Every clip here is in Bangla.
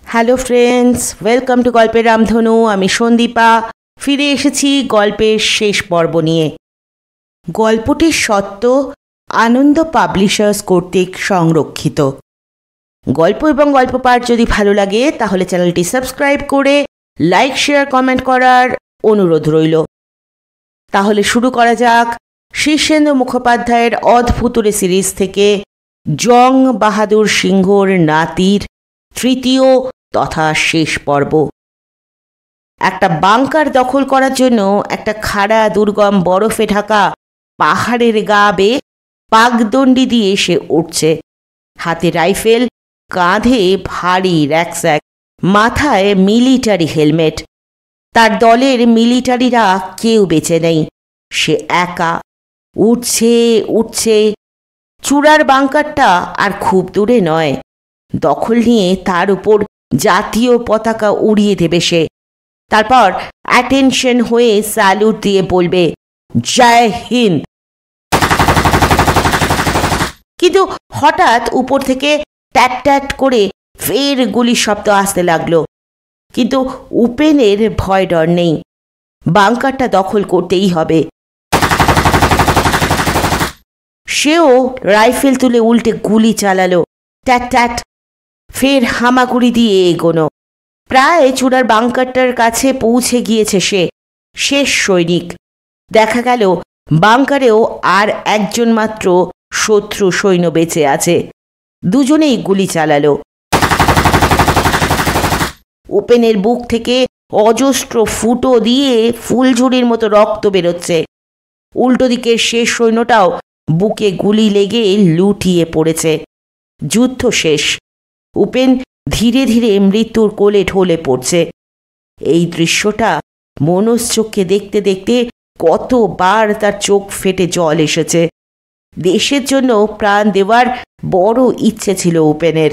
হ্যালো ফ্রেন্ডস, ওয়েলকাম টু গল্পের রামধনু। আমি সন্দীপা ফিরে এসেছি গল্পের শেষ পর্ব নিয়ে। গল্পটির সত্য আনন্দ পাবলিশার্স কর্তৃক সংরক্ষিত। গল্প এবং গল্প পাঠ যদি ভালো লাগে তাহলে চ্যানেলটি সাবস্ক্রাইব করে লাইক, শেয়ার, কমেন্ট করার অনুরোধ রইল। তাহলে শুরু করা যাক শীর্ষেন্দু মুখোপাধ্যায়ের অদ্ভুতুরে সিরিজ থেকে জং বাহাদুর সিংহর নাতির তৃতীয় তথা শেষ পর্ব। একটা বাংকার দখল করার জন্য একটা খাড়া দুর্গম বরফে ঢাকা পাহাড়ের গা বেয়ে পাকদণ্ডি দিয়ে সে উঠছে। হাতে রাইফেল, কাঁধে ভারী র‍্যাকস্যাক, মাথায় মিলিটারি হেলমেট। তার দলের মিলিটারিরা কেউ বেঁচে নেই। সে একা উঠছে উঠছে। চূড়ার বাংকারটা আর খুব দূরে নয়। দখল নিয়ে তার উপর জাতীয় পতাকা উড়িয়ে দেবে সে। তারপর অ্যাটেনশন হয়ে স্যালুট দিয়ে বলবে, জয় হিন্দ। কিন্তু হঠাৎ উপর থেকে ট্যাট ট্যাট করে ফের গুলির শব্দ আসতে লাগলো। কিন্তু উপেনের ভয় ডর নেই। বাংকারটা দখল করতেই হবে। সেও রাইফেল তুলে উল্টে গুলি চালালো। ট্যাট ট্যাট। ফের হামাগুড়ি দিয়ে এগোনো। প্রায় চূড়ার বাংকারটার কাছে পৌঁছে গিয়েছে সে। শেষ সৈনিক। দেখা গেল বাংকারেও আর একজন মাত্র শত্রু সৈন্য বেঁচে আছে। দুজনেই গুলি চালালো। ওপেনের বুক থেকে অজস্র ফুটো দিয়ে ফুলঝুরির মতো রক্ত বেরোচ্ছে। উল্টো দিকের শেষ সৈন্যটাও বুকে গুলি লেগে লুটিয়ে পড়েছে। যুদ্ধ শেষ। উপেন ধীরে ধীরে মৃত্যুর কোলে ঢলে পড়ছে। এই দৃশ্যটা মনোজ চোখে দেখতে দেখতে কতবার তার চোখ ফেটে জল এসেছে। দেশের জন্য প্রাণ দেওয়ার বড় ইচ্ছে ছিল উপেনের,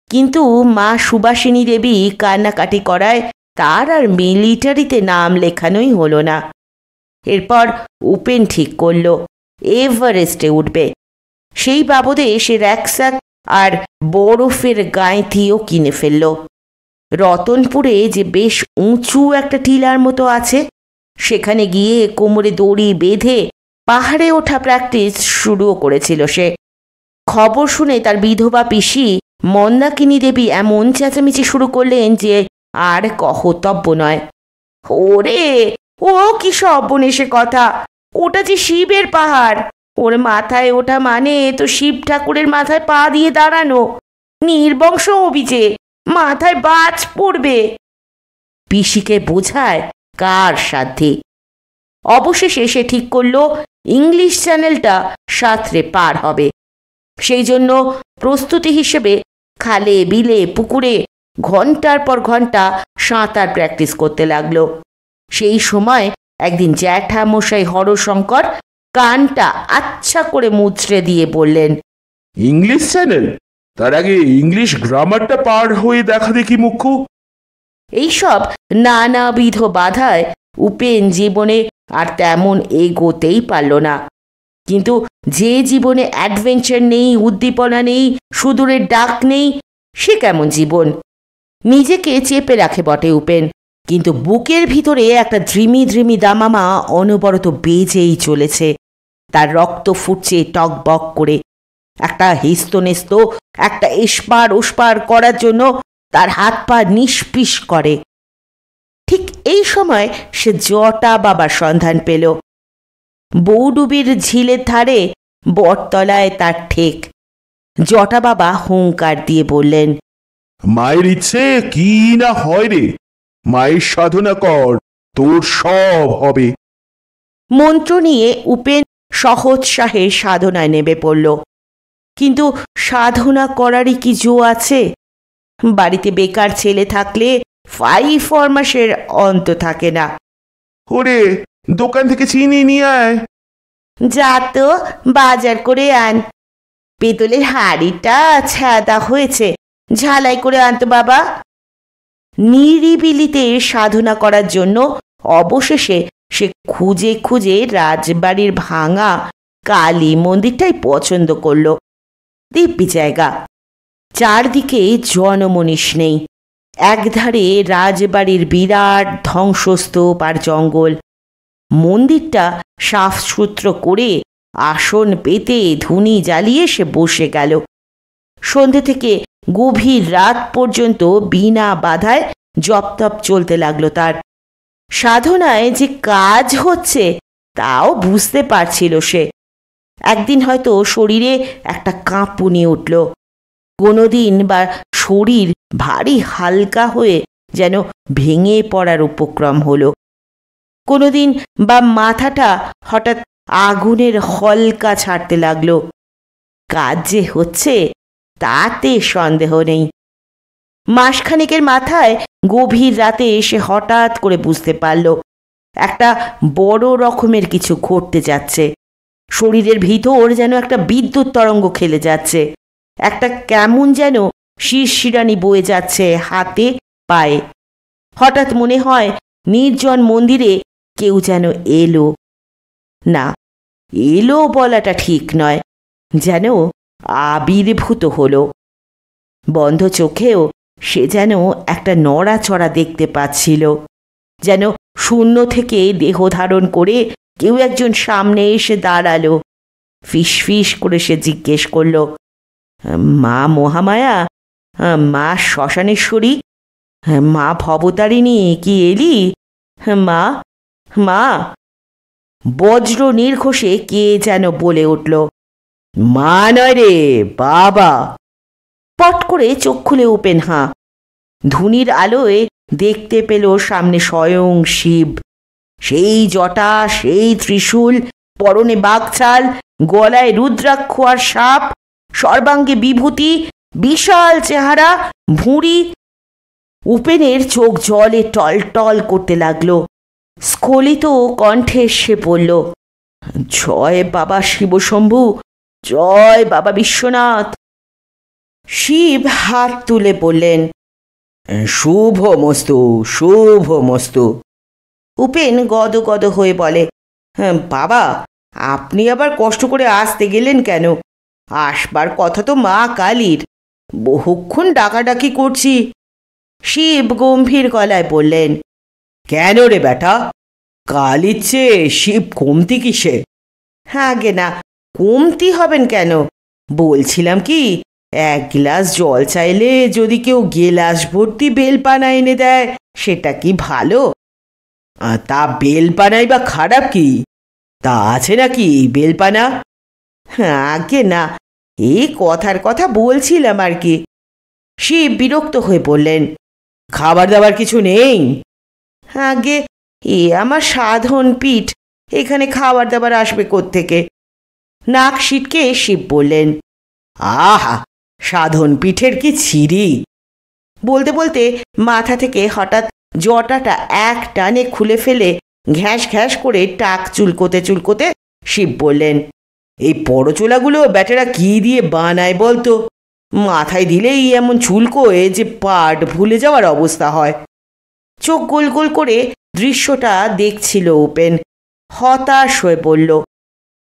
কিন্তু মা সুবাসিনী দেবী কান্নাকাটি করায় তার আর মিলিটারিতে নাম লেখানোই হলো না। এরপর উপেন ঠিক করল এভারেস্টে উঠবে। সেই বাবদে সে র‍্যাকস্যাক আর বরফের গাঁথিও কিনে ফেলল। রতনপুরে যে বেশ উঁচু একটা টিলার মতো আছে, সেখানে গিয়ে কোমরে দড়ি বেঁধে পাহাড়ে ওঠা প্র্যাকটিস শুরুও করেছিল সে। খবর শুনে তার বিধবা পিসি মন্দাকিনী দেবী এমন চেঁচামেচি শুরু করলেন যে আর কহতব্য নয়। ওরে, ও কি সর্বনেশে কথা! ওটা যে শিবের পাহাড়। ওর মাথায় ওঠা মানে তো শিব ঠাকুরের মাথায় পা দিয়ে দাঁড়ানো। নির্বংশ অভিজে, মাথায় বাজ পড়বে। পিসিকে বোঝায় কার সাধ্যে। অবশেষে সে ঠিক করল ইংলিশ চ্যানেলটা সাঁতরে পার হবে। সেই জন্য প্রস্তুতি হিসেবে খালে, বিলে, পুকুরে ঘন্টার পর ঘন্টা সাঁতার প্র্যাকটিস করতে লাগলো। সেই সময় একদিন জ্যাঠামশাই হরশঙ্কর কানটা আচ্ছা করে মুচড়ে দিয়ে বললেন, ইংলিশ চ্যানেল? তার আগে ইংলিশ গ্রামারটা পার হয়ে দেখা দেখি মুখ্য। এইসব নানাবিধ বাধায় উপেন জীবনে আর তেমন এগোতেই পারল না। কিন্তু যে জীবনে অ্যাডভেঞ্চার নেই, উদ্দীপনা নেই, সুদূরের ডাক নেই, সে কেমন জীবন? নিজেকে চেপে রাখে বটে উপেন, কিন্তু বুকের ভিতরে একটা ধ্রিমি ধ্রিমি দামামা অনবরত বেজেই চলেছে। তার রক্ত ফুটছে টকবক করে। একটা হেস্তনেস্ত, একটা এসপার ওসপার করার জন্য তার হাত পা নিষ্পিস করে। ঠিক এই সময় সে জটা বাবার সন্ধান পেল। বৌডুবির ঝিলের ধারে বটতলায় তার ঠেক। জটা বাবা হুঙ্কার দিয়ে বললেন, মায়ের ইচ্ছে কি না হয় রে, মায়ের সাধনা কর, তোর সব হবে। মন্ত্র নিয়ে উপেন সহোৎসাহে সাধনায় নেমে পড়ল। কিন্তু সাধনা করারই কি জো আছে? বাড়িতে বেকার ছেলে থাকলে ফাই ফরমাসের অন্ত থাকে না। ওরে, দোকান থেকে চিনি নিয়ে আয়। যা তো বাজার করে আন। পেতলের হাড়িটা ছাদা হয়েছে, ঝালাই করে আনতো বাবা। নিরিবিলিতে সাধনা করার জন্য অবশেষে সে খুঁজে খুঁজে রাজবাড়ির ভাঙা কালী মন্দিরটাই পছন্দ করল। দিব্যি জায়গা। চারদিকে জনমনীষ নেই। একধারে রাজবাড়ির বিরাট ধ্বংসস্তূপ আর জঙ্গল। মন্দিরটা সাফসুতরো করে আসন পেতে ধুনি জ্বালিয়ে সে বসে গেল। সন্ধে থেকে গভীর রাত পর্যন্ত বিনা বাধায় জপতপ চলতে লাগলো তার। সাধনায় যে কাজ হচ্ছে তাও বুঝতে পারছিল সে। একদিন হয়তো শরীরে একটা কাঁপুনি উঠল, কোনোদিন বা শরীর ভারী হালকা হয়ে যেন ভেঙে পড়ার উপক্রম হলো, কোনোদিন বা মাথাটা হঠাৎ আগুনের হলকা ছাড়তে লাগলো। কাজ যে হচ্ছে তাতে সন্দেহ নেই। মাসখানেকের মাথায় গভীর রাতে এসে হঠাৎ করে বুঝতে পারল একটা বড় রকমের কিছু ঘটতে যাচ্ছে। শরীরের ভিতর যেন একটা বিদ্যুৎ তরঙ্গ খেলে যাচ্ছে, একটা কেমন যেন শিরশিরানি বয়ে যাচ্ছে হাতে পায়ে। হঠাৎ মনে হয় নির্জন মন্দিরে কেউ যেন এলো, না এলো বলাটা ঠিক নয়, যেন আবির্ভূত হলো। বন্ধ চোখেও সে যেন একটা নড়াচড়া দেখতে পাচ্ছিল, যেন শূন্য থেকে দেহ ধারণ করে কেউ একজন সামনে এসে দাঁড়ালো। ফিস ফিস করে সে জিজ্ঞেস করল, মা মহামায়া, মা শ্মশানেশ্বরী, মা ভবতারিণী, কি এলি? মা মা। বজ্র নির্ঘোষে কে যেন বলে উঠল, মা নয় রে বাবা। পট করে চোখ খুলে উপেন হাঁ। ধুনির আলোয় দেখতে পেল সামনে স্বয়ং শিব। সেই জটা, সেই ত্রিশূল, পরনে বাঘছাল, গলায় রুদ্রাক্ষ আর সাপ, সর্বাঙ্গে বিভূতি, বিশাল চেহারা, ভুঁড়ি। উপেনের চোখ জলে টলটল করতে লাগলো। স্খলিত কণ্ঠে সে পড়ল, জয় বাবা শিবশম্ভু, জয় বাবা বিশ্বনাথ। শিব হাত তুলে বললেন, শুভ মস্তু, শুভ মস্তু। উপেন গদ গদ হয়ে বলে, বাবা আপনি আবার কষ্ট করে আসতে গেলেন কেন? আসবার কথা তো মা কালীর, বহুক্ষণ ডাকাডাকি করছি। শিব গম্ভীর গলায় বললেন, কেন রে বেটা, কালীর চেয়ে শিব কমতি কিসে? হ্যাঁ গে না, কমতি হবেন কেন? বলছিলাম কি, এক গ্লাস জল চাইলে যদি কেউ গেলাস ভর্তি বেলপানা এনে দেয়, সেটা কি ভালো? তা বেলপানাই বা খারাপ কি? তা আছে নাকি বেলপানা? আগে না, এই কথার কথা বলছিলাম আর কি। শিব বিরক্ত হয়ে বললেন, খাবার দাবার কিছু নেই? আগে এ আমার সাধন পীঠ, এখানে খাবার দাবার আসবে কোত্থেকে? নাক সিটকে শিব বললেন, আহা, সাধন পীঠের কি ছিরি! বলতে বলতে মাথা থেকে হঠাৎ জটাটা এক টানে খুলে ফেলে ঘ্যাস ঘ্যাস করে টাক চুলকোতে চুলকোতে শিব বললেন, এই পরচোলাগুলো ব্যাটারা কি দিয়ে বানায় বলতো? মাথায় দিলেই এমন চুলকোয় যে পাট ভুলে যাওয়ার অবস্থা হয়। চোখ গোল গোল করে দৃশ্যটা দেখছিল উপেন। হতাশ হয়ে বলল,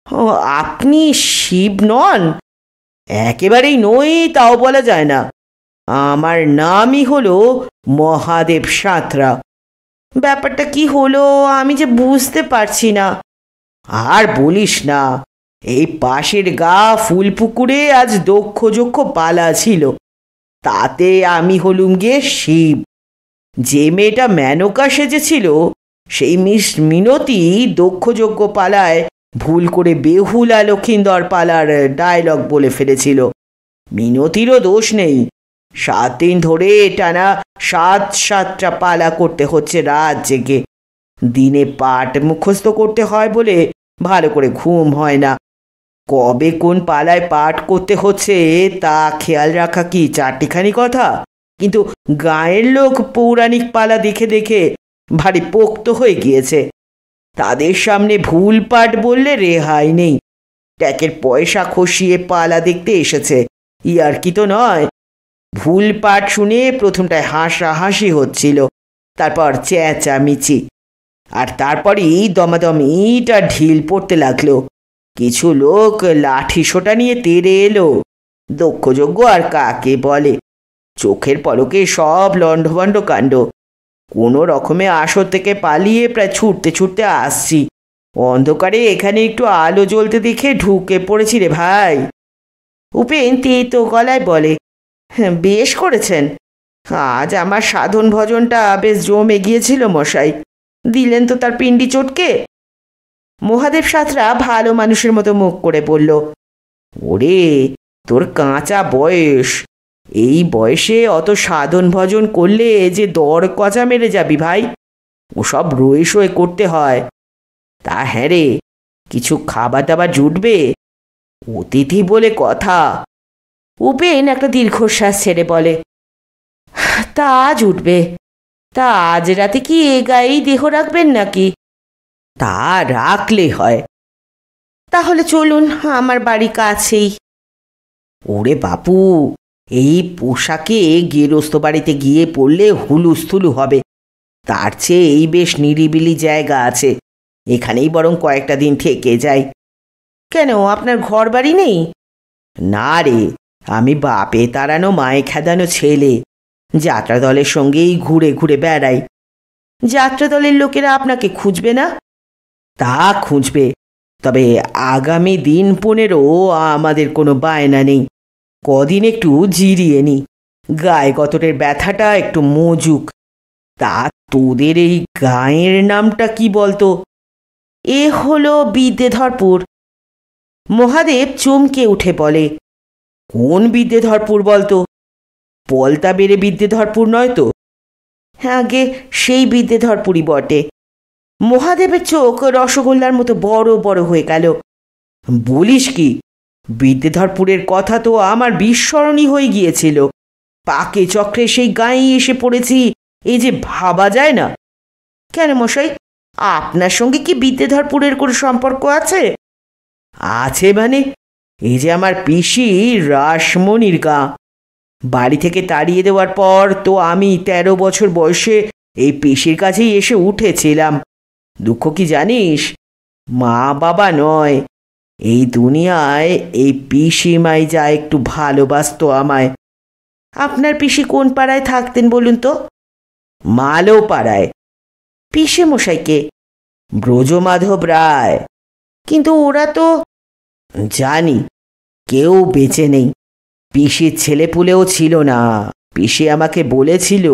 ও আপনি শিব নন? একেবারেই নই তাও বলা যায় না, আমার নামই হলো মহাদেব সাঁতরা। ব্যাপারটা কি হলো আমি যে বুঝতে পারছি না। আর বলিস না, এই পাশের গা ফুলপুকুরে আজ দক্ষ পালা ছিল, তাতে আমি হলুম গিয়ে শিব। যে মেয়েটা মেনকা সেজেছিল সেই মিস মিনতি দক্ষ পালায় ভুল করে বেহুলা লক্ষিন্দর পালার ডায়লগ বলে ফেলেছিল। মিনতিরও দোষ নেই, 7 দিন ধরে টানা 7টা পালা করতে হচ্ছে রাত জেগে। দিনে পাট মুখস্থ করতে হয় বলে ভালো করে ঘুম হয় না। কবে কোন পালায় পাঠ করতে হচ্ছে তা খেয়াল রাখা কি চারটিখানি কথা? কিন্তু গায়ের লোক পৌরাণিক পালা দেখে দেখে ভারী পোক্ত হয়ে গিয়েছে। তাদের সামনে ভুল পাঠ বললে রেহাই নেই। ট্যাকের পয়সা খসিয়ে পালা দেখতে এসেছে, ইয়ার কি তো নয়। ভুল পাঠ শুনে প্রথমটায় হাসাহাসি হচ্ছিল, তারপর চেঁচামেচি, আর তারপরই দমাদম ইট আর ঢিল পড়তে লাগলো। কিছু লোক লাঠি সোটা নিয়ে তেড়ে এলো। দক্ষযজ্ঞ আর কাকে বলে? চোখের পলকে সব লণ্ডভণ্ড কাণ্ড। কোনো রকমে আসর থেকে পালিয়ে প্রায় ছুটতে ছুটতে আসছি, অন্ধকারে এখানে একটু আলো জ্বলতে দেখে ঢুকে পড়েছি রে ভাই। উপেন তেতো গলায় বলে, বেশ করেছেন, আজ আমার সাধন ভজনটা বেশ জমে গিয়েছিল মশাই, দিলেন তো তার পিণ্ডি চটকে। মহাদেব সাঁতরা ভালো মানুষের মতো মুখ করে বলল, ওরে তোর কাঁচা বয়স, এই বয়সে অত সাধন ভজন করলে যে দর কচা মেরে যাবি ভাই, ওসব রয়ে শয়ে করতে হয়। তা হ্যাঁ রে, কিছু খাবার দাবার জুটবে, অতিথি বলে কথা। উপেন একটা দীর্ঘশ্বাস ছেড়ে বলে, তা জুটবে, তা আজ রাতে কি এ গায়েই দেহ রাখবেন নাকি? তা রাখলে হয়। তাহলে চলুন, আমার বাড়ি কাছেই। ওরে বাপু, এই পোশাকে গেরস্ত বাড়িতে গিয়ে পড়লে হুলুস্থুলু হবে, তার চেয়ে এই বেশ নিরিবিলি জায়গা আছে, এখানেই বরং কয়েকটা দিন থেকে যাই। কেন, আপনার ঘর বাড়ি নেই? না রে, আমি বাপে তাড়ানো মায়ে খেদানো ছেলে, যাত্রা দলের সঙ্গেই ঘুরে ঘুরে বেড়াই। যাত্রা দলের লোকেরা আপনাকে খুঁজবে না? তা খুঁজবে, তবে আগামী দিন 15 আমাদের কোনো বায়না নেই, কদিন একটু জিরিয়ে নি, গায়ে গতরের ব্যথাটা একটু মজুক। তা তোদের এই গাঁয়ের নামটা কি বলতো? এ হলো বিদ্যেধরপুর। মহাদেব চমকে উঠে বলে, কোন বিদ্যেধরপুর বলতো? পলতা বেড়ে বিদ্যেধরপুর নয় তো? হ্যাঁ, আগে সেই বিদ্যেধরপুরই বটে। মহাদেবের চোখ রসগোল্লার মতো বড় বড় হয়ে গেল। বলিস কি? বিদ্যেধরপুরের কথা তো আমার বিস্মরণই হয়ে গিয়েছিল, পাকে চক্রে সেই গাঁয়েই এসে পড়েছি, এই যে ভাবা যায় না। কেন মশাই, আপনার সঙ্গে কি বিদ্যেধরপুরের কোনো সম্পর্ক আছে? আছে মানে, এই যে আমার পিসি রাসমণির গাঁ, বাড়ি থেকে তাড়িয়ে দেওয়ার পর তো আমি 13 বছর বয়সে এই পিসির কাছেই এসে উঠেছিলাম। দুঃখ কি জানিস, মা বাবা নয়, এই দুনিয়ায় এই পিসিমাই যা একটু ভালোবাসতো আমায়। আপনার পিসি কোন পাড়ায় থাকতেন বলুন তো? মালো পাড়ায়। পিসে মশাইকে? ব্রজমাধব রায়। কিন্তু ওরা তো, জানি, কেউ বেঁচে নেই, পিসির ছেলেপুলেও ছিল না। পিসি আমাকে বলেছিল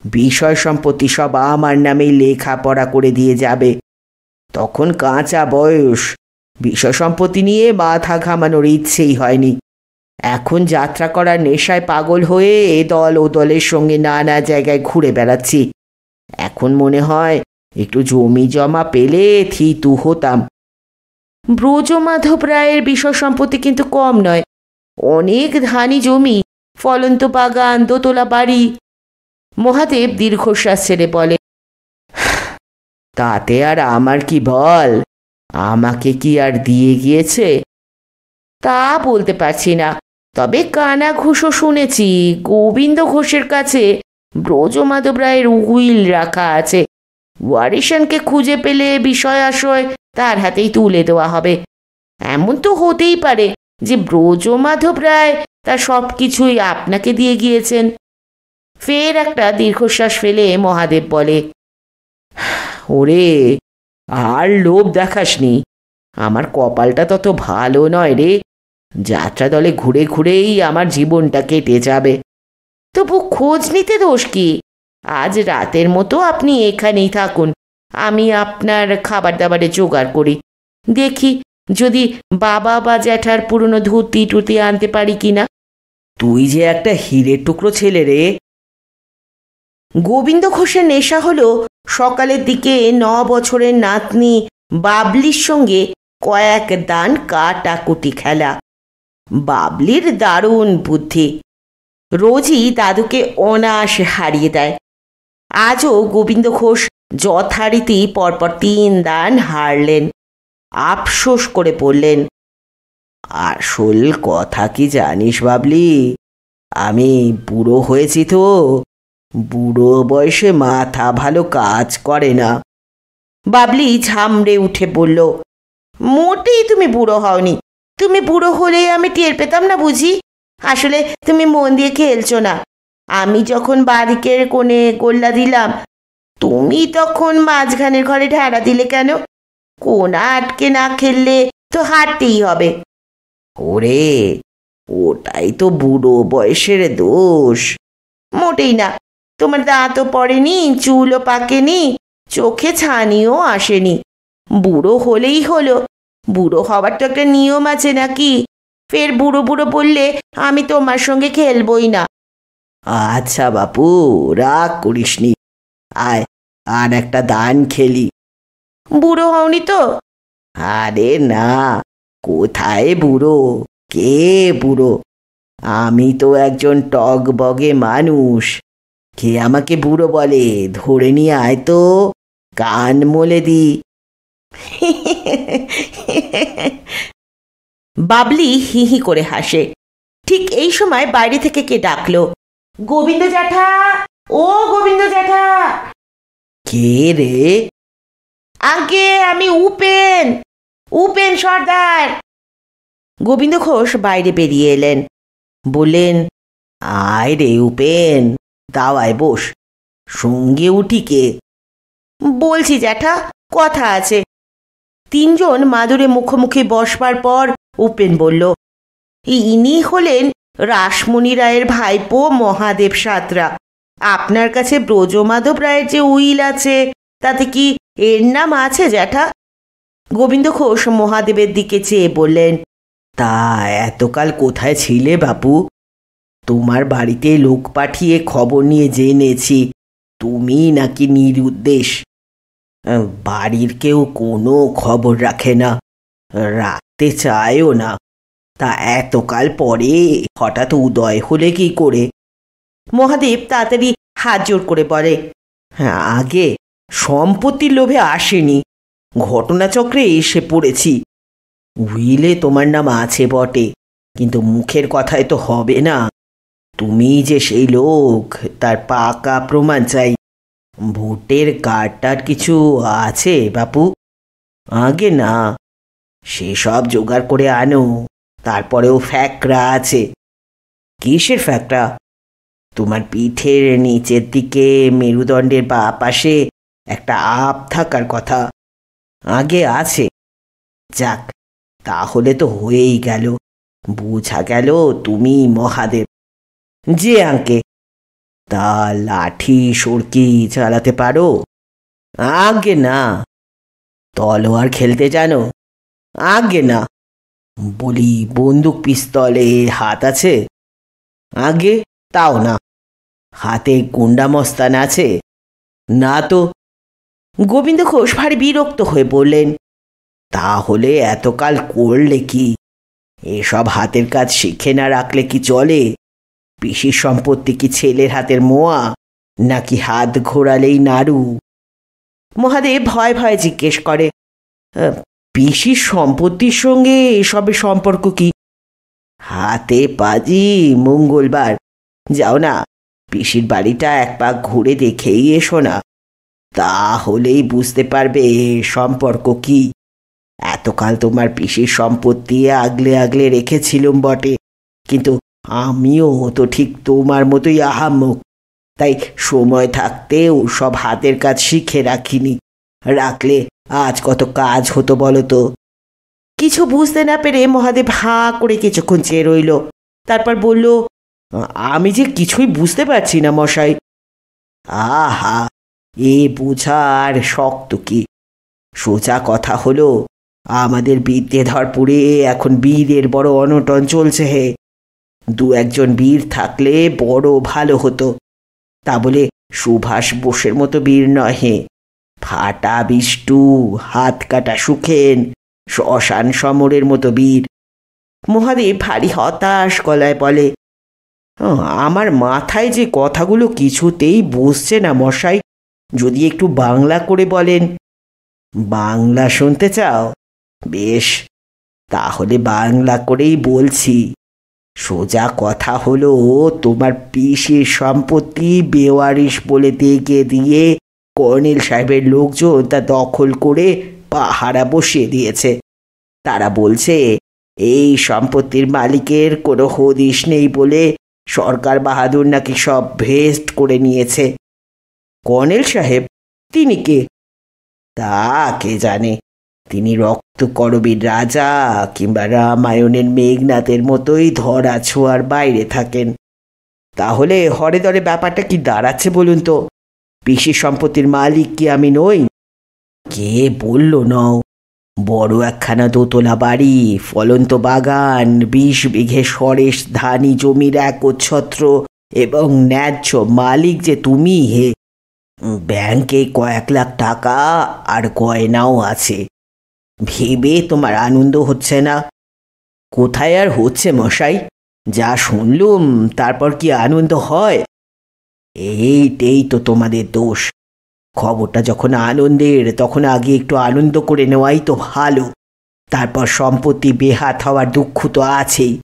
বিষয় সম্পত্তি সব আমার নামেই লেখাপড়া করে দিয়ে যাবে। তখন কাঁচা বয়স, বিষয় সম্পত্তি নিয়ে মাথা ঘামানোর ইচ্ছেই হয়নি। এখন যাত্রা করার নেশায় পাগল হয়ে এ দল ও দলের সঙ্গে নানা জায়গায় ঘুরে বেড়াচ্ছি। এখন মনে হয় একটু জমি জমা পেলে থিতু হতাম। ব্রজমাধব রায়ের বিষয় সম্পত্তি কিন্তু কম নয়, অনেক ধানি জমি, ফলন্ত বাগান, দোতলা বাড়ি। মহাদেব দীর্ঘশ্বাস ছেড়ে বলে, তাতে আর আমার কি বল, আমাকে কি আর দিয়ে গিয়েছে? তা বলতে পারছি না, তবে কানা ঘোষও শুনেছি গোবিন্দ ঘোষের কাছে ব্রজমাধব রায়ের উইল রাখা আছে। ওয়ারিশানকে খুঁজে পেলে বিষয় আশয় তার হাতেই তুলে দেওয়া হবে। এমন তো হতেই পারে যে ব্রজমাধব রায় তার সব কিছুই আপনাকে দিয়ে গিয়েছেন। ফের একটা দীর্ঘশ্বাস ফেলে মহাদেব বলে, ওরে আর লোভ দেখাসনি, আমার কপালটা তত ভালো নয় রে, যাত্রা দলে ঘুরে ঘুরেই আমার জীবনটা কেটে যাবে। তবু খোঁজ নিতে দোষ কি? আজ রাতের মতো আপনি এখানেই থাকুন, আমি আপনার খাবার দাবারে জোগাড় করি। দেখি যদি বাবা বা জ্যাঠার পুরনো ধুতি টুতি আনতে পারি কিনা। তুই যে একটা হীরের টুকরো ছেলে রে। গোবিন্দ ঘোষের নেশা হলো সকালের দিকে 9 বছরের নাতনি বাবলির সঙ্গে কয়েক দান কাটাকুটি খেলা। বাবলির দারুণ বুদ্ধি, রোজই দাদুকে অনায়াসে হারিয়ে দেয়। আজও গোবিন্দ ঘোষ যথারীতি পরপর 3 দান হারলেন। আফসোস করে বললেন, আসল কথা কি জানিস বাবলি, আমি বুড়ো হয়েছি তো, বুড়ো বয়সে মাথা ভালো কাজ করে না। বাবলি ঝামড়ে উঠে বলল, মোটেই তুমি বুড়ো হওনি, তুমি বুড়ো হলে আমি টের পেতাম না বুঝি? আসলে তুমি মন দিয়ে খেলছো না, আমি যখন বারিকের কোণে গোল্লা দিলাম, তুমি তখন মাঝখানের ঘরে ঢেড়া দিলে কেন? কোনা আটকে না খেললে তো হারতেই হবে। ওরে, ওটাই তো বুড়ো বয়সের দোষ। মোটেই না, তোমার দাঁতও পড়েনি, চুলও পাকেনি, চোখে ছানিও আসেনি। বুড়ো হলেই হলো, বুড়ো হবার তো একটা নিয়ম আছে নাকি? ফের বুড়ো বুড়ো বললে আমি তোমার সঙ্গে খেলবই না। আচ্ছা বাপু, রাগ করিসনি, আয় আর একটা দান খেলি। বুড়ো হওনি তো? আরে না, কোথায় বুড়ো, কে বুড়ো? আমি তো একজন টগবগে মানুষ। কে আমাকে বুড়ো বলে? ধরে নিয়ে আয় তো, কান মলে দি। বাবলি হি হি করে হাসে। ঠিক এই সময় বাইরে থেকে কে ডাকলো, গোবিন্দ জ্যাঠা, ও গোবিন্দ জ্যাঠা। কে রে? আগে আমি উপেন, উপেন সর্দার। গোবিন্দ ঘোষ বাইরে বেরিয়ে এলেন, বললেন, আয় রে উপেন, দাওয়ায় বস। সঙ্গে উঠি কে? বলছি জ্যাঠা, কথা আছে। তিনজন মাদুরে মুখোমুখি বসবার পর উপেন বলল, ইনি হলেন রাসমণি রায়ের ভাইপো মহাদেব সাঁতরা। আপনার কাছে ব্রজমাধব রায়ের যে উইল আছে, তাতে কি এর নাম আছে জ্যাঠা? গোবিন্দ ঘোষ মহাদেবের দিকে চেয়ে বললেন, তা এতকাল কোথায় ছিলে বাপু? তোমার বাড়িতে লোক পাঠিয়ে খবর নিয়ে জেনেছি তুমি নাকি নিরুদ্দেশ। বাড়ির কেউ কোনো খবর রাখে না, রাখতে চায়ও না। তা এতকাল পরে হঠাৎ উদয় হলে কি করে? মহাদেব তাড়াতাড়ি হাত জোর করে বলে, আগে সম্পত্তির লোভে আসেনি, ঘটনাচক্রে এসে পড়েছি। উইলে তোমার নাম আছে বটে, কিন্তু মুখের কথায় তো হবে না। তুমি যে সেই লোক, তার পাকা প্রমাণ চাই। ভোটের কার্ডটার কিছু আছে বাপু? আগে না, সেসব জোগাড় করে আনো। তারপরেও ফ্যাকরা আছে। কিসের ফ্যাকরা? তোমার পিঠের নিচের দিকে মেরুদণ্ডের বা পাশে একটা আপ থাকার কথা। আগে আছে। যাক, তাহলে তো হয়েই গেল। বোঝা গেল তুমি মহাদেব। যে আঙ্কে, তা লাঠি সরকি চালাতে পারো? আগে না। তলোয়ার খেলতে জানো? আগে না। বলি, বন্দুক পিস্তলে হাত আছে? আগে তাও না। হাতে গুন্ডা মস্তান আছে? না তো। গোবিন্দ ঘোষ ভারী বিরক্ত হয়ে বললেন, তাহলে এতকাল করলে কি? এসব হাতের কাজ শিখে না রাখলে কি চলে? পিসির সম্পত্তি কি ছেলের হাতের মোয়া, নাকি হাত ঘোরালেই নাড়ু? মহাদেব ভয় ভয়ে জিজ্ঞেস করে, পিসির সম্পত্তির সঙ্গে এসবের সম্পর্ক কি? হাতে পাজি মঙ্গলবার, যাও না, পিসির বাড়িটা এক পাক ঘুরে দেখেই এসো না, তাহলেই বুঝতে পারবে সম্পর্ক কি। এতকাল তোমার পিসির সম্পত্তি আগলে আগলে রেখেছিলুম বটে, কিন্তু আমিও তো ঠিক তোমার মতোই আহাম্মক। তাই সময় থাকতেও সব হাতের কাজ শিখে রাখিনি। রাখলে আজ কত কাজ হতো বলো তো। কিছু বুঝতে না পেরে মহাদেব হাঁ করে কিছুক্ষণ চেয়ে রইল। তারপর বলল, আমি যে কিছুই বুঝতে পারছি না মশাই। আহা, এ বুঝার শক্ত কি? সোজা কথা হলো, আমাদের বিদ্যেধরপুরে এখন বীরের বড় অনটন চলছে হে। দু একজন বীর থাকলে বড় ভালো হতো। তা বলে সুভাষ বোসের মতো বীর নহে, ফাটা বিষ্টু, হাত কাটা সুখেন, শ্মশান সমরের মতো বীর। মহাদেব ভারী হতাশ গলায় বলে, আমার মাথায় যে কথাগুলো কিছুতেই বসছে না মশাই, যদি একটু বাংলা করে বলেন। বাংলা শুনতে চাও? বেশ, তাহলে বাংলা করেই বলছি। সোজা কথা হলো, তোমার পিসির সম্পত্তি বেওয়ারিশ বলে দেখে দিয়ে কর্নেল সাহেবের লোকজন তা দখল করে পাহারা বসিয়ে দিয়েছে। তারা বলছে এই সম্পত্তির মালিকের কোনো হদিশ নেই বলে সরকার বাহাদুর নাকি সব ভেস্ট করে নিয়েছে। কর্নেল সাহেব? তিনি কে? তা কে জানে। তিনি রক্তকরবীর রাজা কিংবা রামায়ণের মেঘনাথের মতোই ধরা ছোঁয়ার বাইরে থাকেন। তাহলে হরে দরে ব্যাপারটা কি দাঁড়াচ্ছে বলুন তো? পিসির সম্পত্তির মালিক কি আমি নই? কে বলল নও? বড় একখানা দোতলা বাড়ি, ফলন্ত বাগান, 20 বিঘে সরেস ধানি জমির একচ্ছত্র এবং ন্যায্য মালিক যে তুমি হে। ব্যাংকে কয়েক লাখ টাকা আর গয়নাও আছে। ভেবে তোমার আনন্দ হচ্ছে না? কোথায় আর হচ্ছে মশাই, যা শুনলুম তারপর কি আনন্দ হয়? এইটাই তো তোমাদের দোষ। খবরটা যখন আনন্দের তখন আগে একটু আনন্দ করে নেওয়াই তো ভালো। তারপর সম্পত্তি বেহাত হওয়ার দুঃখ তো আছেই।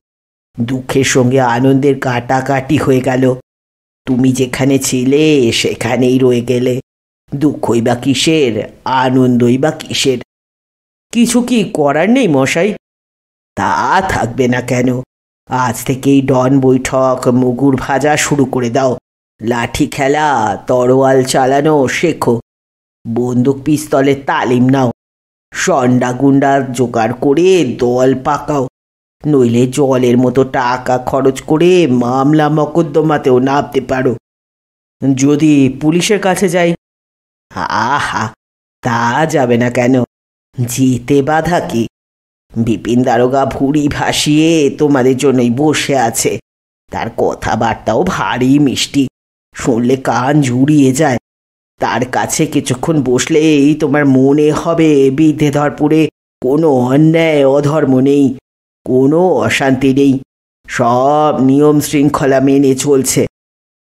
দুঃখের সঙ্গে আনন্দের কাটাকাটি হয়ে গেল। তুমি যেখানে ছিলে সেখানেই রয়ে গেলে। দুঃখই বা কিসের, আনন্দই বা কিসের? কিছু কি করার নেই মশাই? তা থাকবে না কেন? আজ থেকেই ডন বৈঠক, মুগুর ভাজা শুরু করে দাও। লাঠি খেলা, তরোয়াল চালানো শেখো। বন্দুক পিস্তলের তালিম নাও। সন্ডা গুন্ডা জোগাড় করে দল পাকাও। নইলে জলের মতো টাকা খরচ করে মামলা মকদ্দমাতেও নামতে পারো। যদি পুলিশের কাছে যাই? আহা, তা যাবে না কেন? যেতে বাধা কি? বিপিন দারোগা ভুঁড়ি ভাসিয়ে তোমাদের জন্যই বসে আছে। তার কথাবার্তাও ভারী মিষ্টি, শুনলে কান জুড়িয়ে যায়। তার কাছে কিছুক্ষণ বসলেই তোমার মনে হবে বিদ্যেধরপুরে কোনো অন্যায় অধর্ম নেই, কোনো অশান্তি নেই, সব নিয়ম শৃঙ্খলা মেনে চলছে।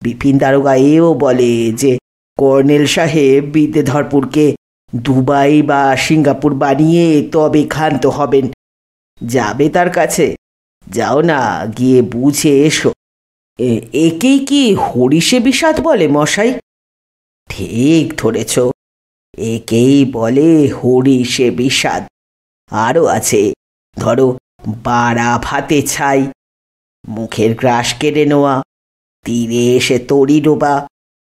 বিপিন দারোগা এও বলে যে কর্নেল সাহেব বিদ্যেধরপুরকে দুবাই বা সিঙ্গাপুর বানিয়ে তবে ক্ষান্ত হবেন। যাবে তার কাছে? যাও না, গিয়ে বুঝে এসো। একেই কি হরিষে বিষাদ বলে মশাই? ঠিক ধরেছ, একেই বলে হরিষে বিষাদ। আরও আছে, ধরো বাড়া ভাতে ছাই, মুখের গ্রাস কেড়ে নেওয়া, তীরে এসে তরি ডোবা,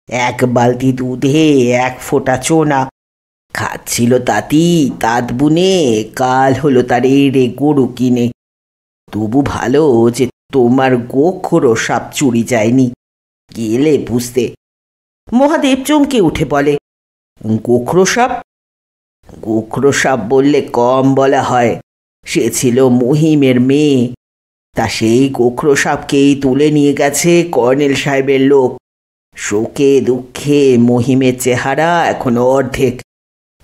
1 বালতি দুধে 1 ফোঁটা চোনা। খাচ্ছিল তাঁতি তাঁত বুনে, কাল হলো তার এড়ে গরু কিনে। তবু ভালো যে তোমার গোখরো সাপ চুরি যায়নি, গেলে বুঝতে। মহাদেব চমকে উঠে বলে, গোখরো সাপ? গোখরো সাপ বললে কম বলা হয়। সে ছিল মহিমের মেয়ে। তা সেই গোখরো সাপকেই তুলে নিয়ে গেছে কর্নেল সাহেবের লোক। শোকে দুঃখে মহিমের চেহারা এখন অর্ধেক।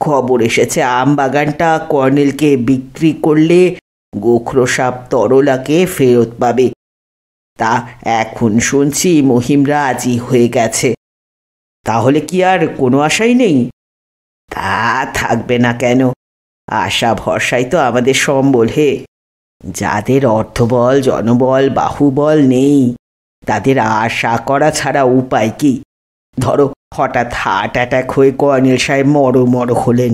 খবর এসেছে আমবাগানটা কর্নেলকে বিক্রি করলে গোখরো সাপ তরলাকে ফেরত পাবে। তা এখন শুনছি মহিম রাজি হয়ে গেছে। তাহলে কি আর কোনো আশাই নেই? তা থাকবে না কেন? আশা ভরসাই তো আমাদের সম্বল হে। যাদের অর্থবল, জনবল, বাহুবল নেই, তাদের আশা করা ছাড়া উপায় কি? ধরো হঠাৎ হার্ট অ্যাটাক হয়ে কর্নেল সাহেব মর হলেন,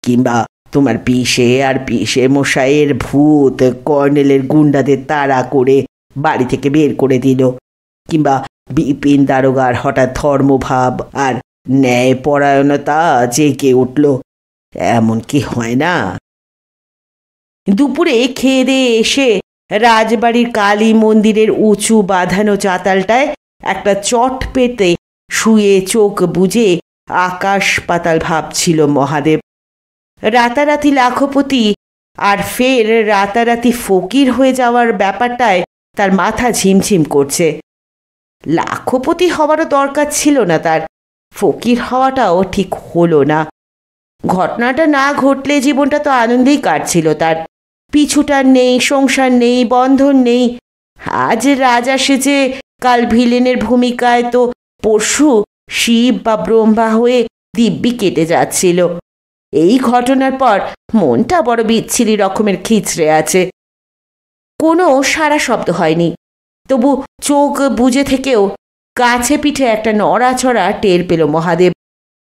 কিংবা তোমার পিসে আর পিসে মশাইয়ের ভূত কর্নেলের গুন্ডাদের তাড়া করে বাড়ি থেকে বের করে দিল, কিংবা বিপিন দারোগার হঠাৎ ধর্মভাব আর ন্যায়পরায়ণতা জেগে উঠল। এমন কি হয় না? দুপুরে খেয়ে দিয়ে এসে রাজবাড়ির কালী মন্দিরের উঁচু বাঁধানো চাতালটায় একটা চট পেতে শুয়ে চোখ বুজে আকাশ পাতাল ভাবছিল মহাদেব। রাতারাতি লাখপতি আর ফের রাতারাতি ফকির হয়ে যাওয়ার ব্যাপারটায় তার মাথা ঝিমঝিম করছে। লাখপতি হওয়ারও দরকার ছিল না তার, ফকির হওয়াটাও ঠিক হলো না। ঘটনাটা না ঘটলে জীবনটা তো আনন্দেই কাটছিল তার। পিছুটার নেই, সংসার নেই, বন্ধন নেই। আজ রাজা সেজে কাল ভিলেনের ভূমিকায় তো পরশু শিব বা ব্রহ্মা হয়ে দিব্যি কেটে যাচ্ছিল। এই ঘটনার পর মনটা বড় বিচ্ছিরি রকমের খিচড়ে আছে। কোনো সারা শব্দ হয়নি, তবু চোখ বুজে থেকেও কাছে পিঠে একটা নড়াচড়া টের পেল মহাদেব।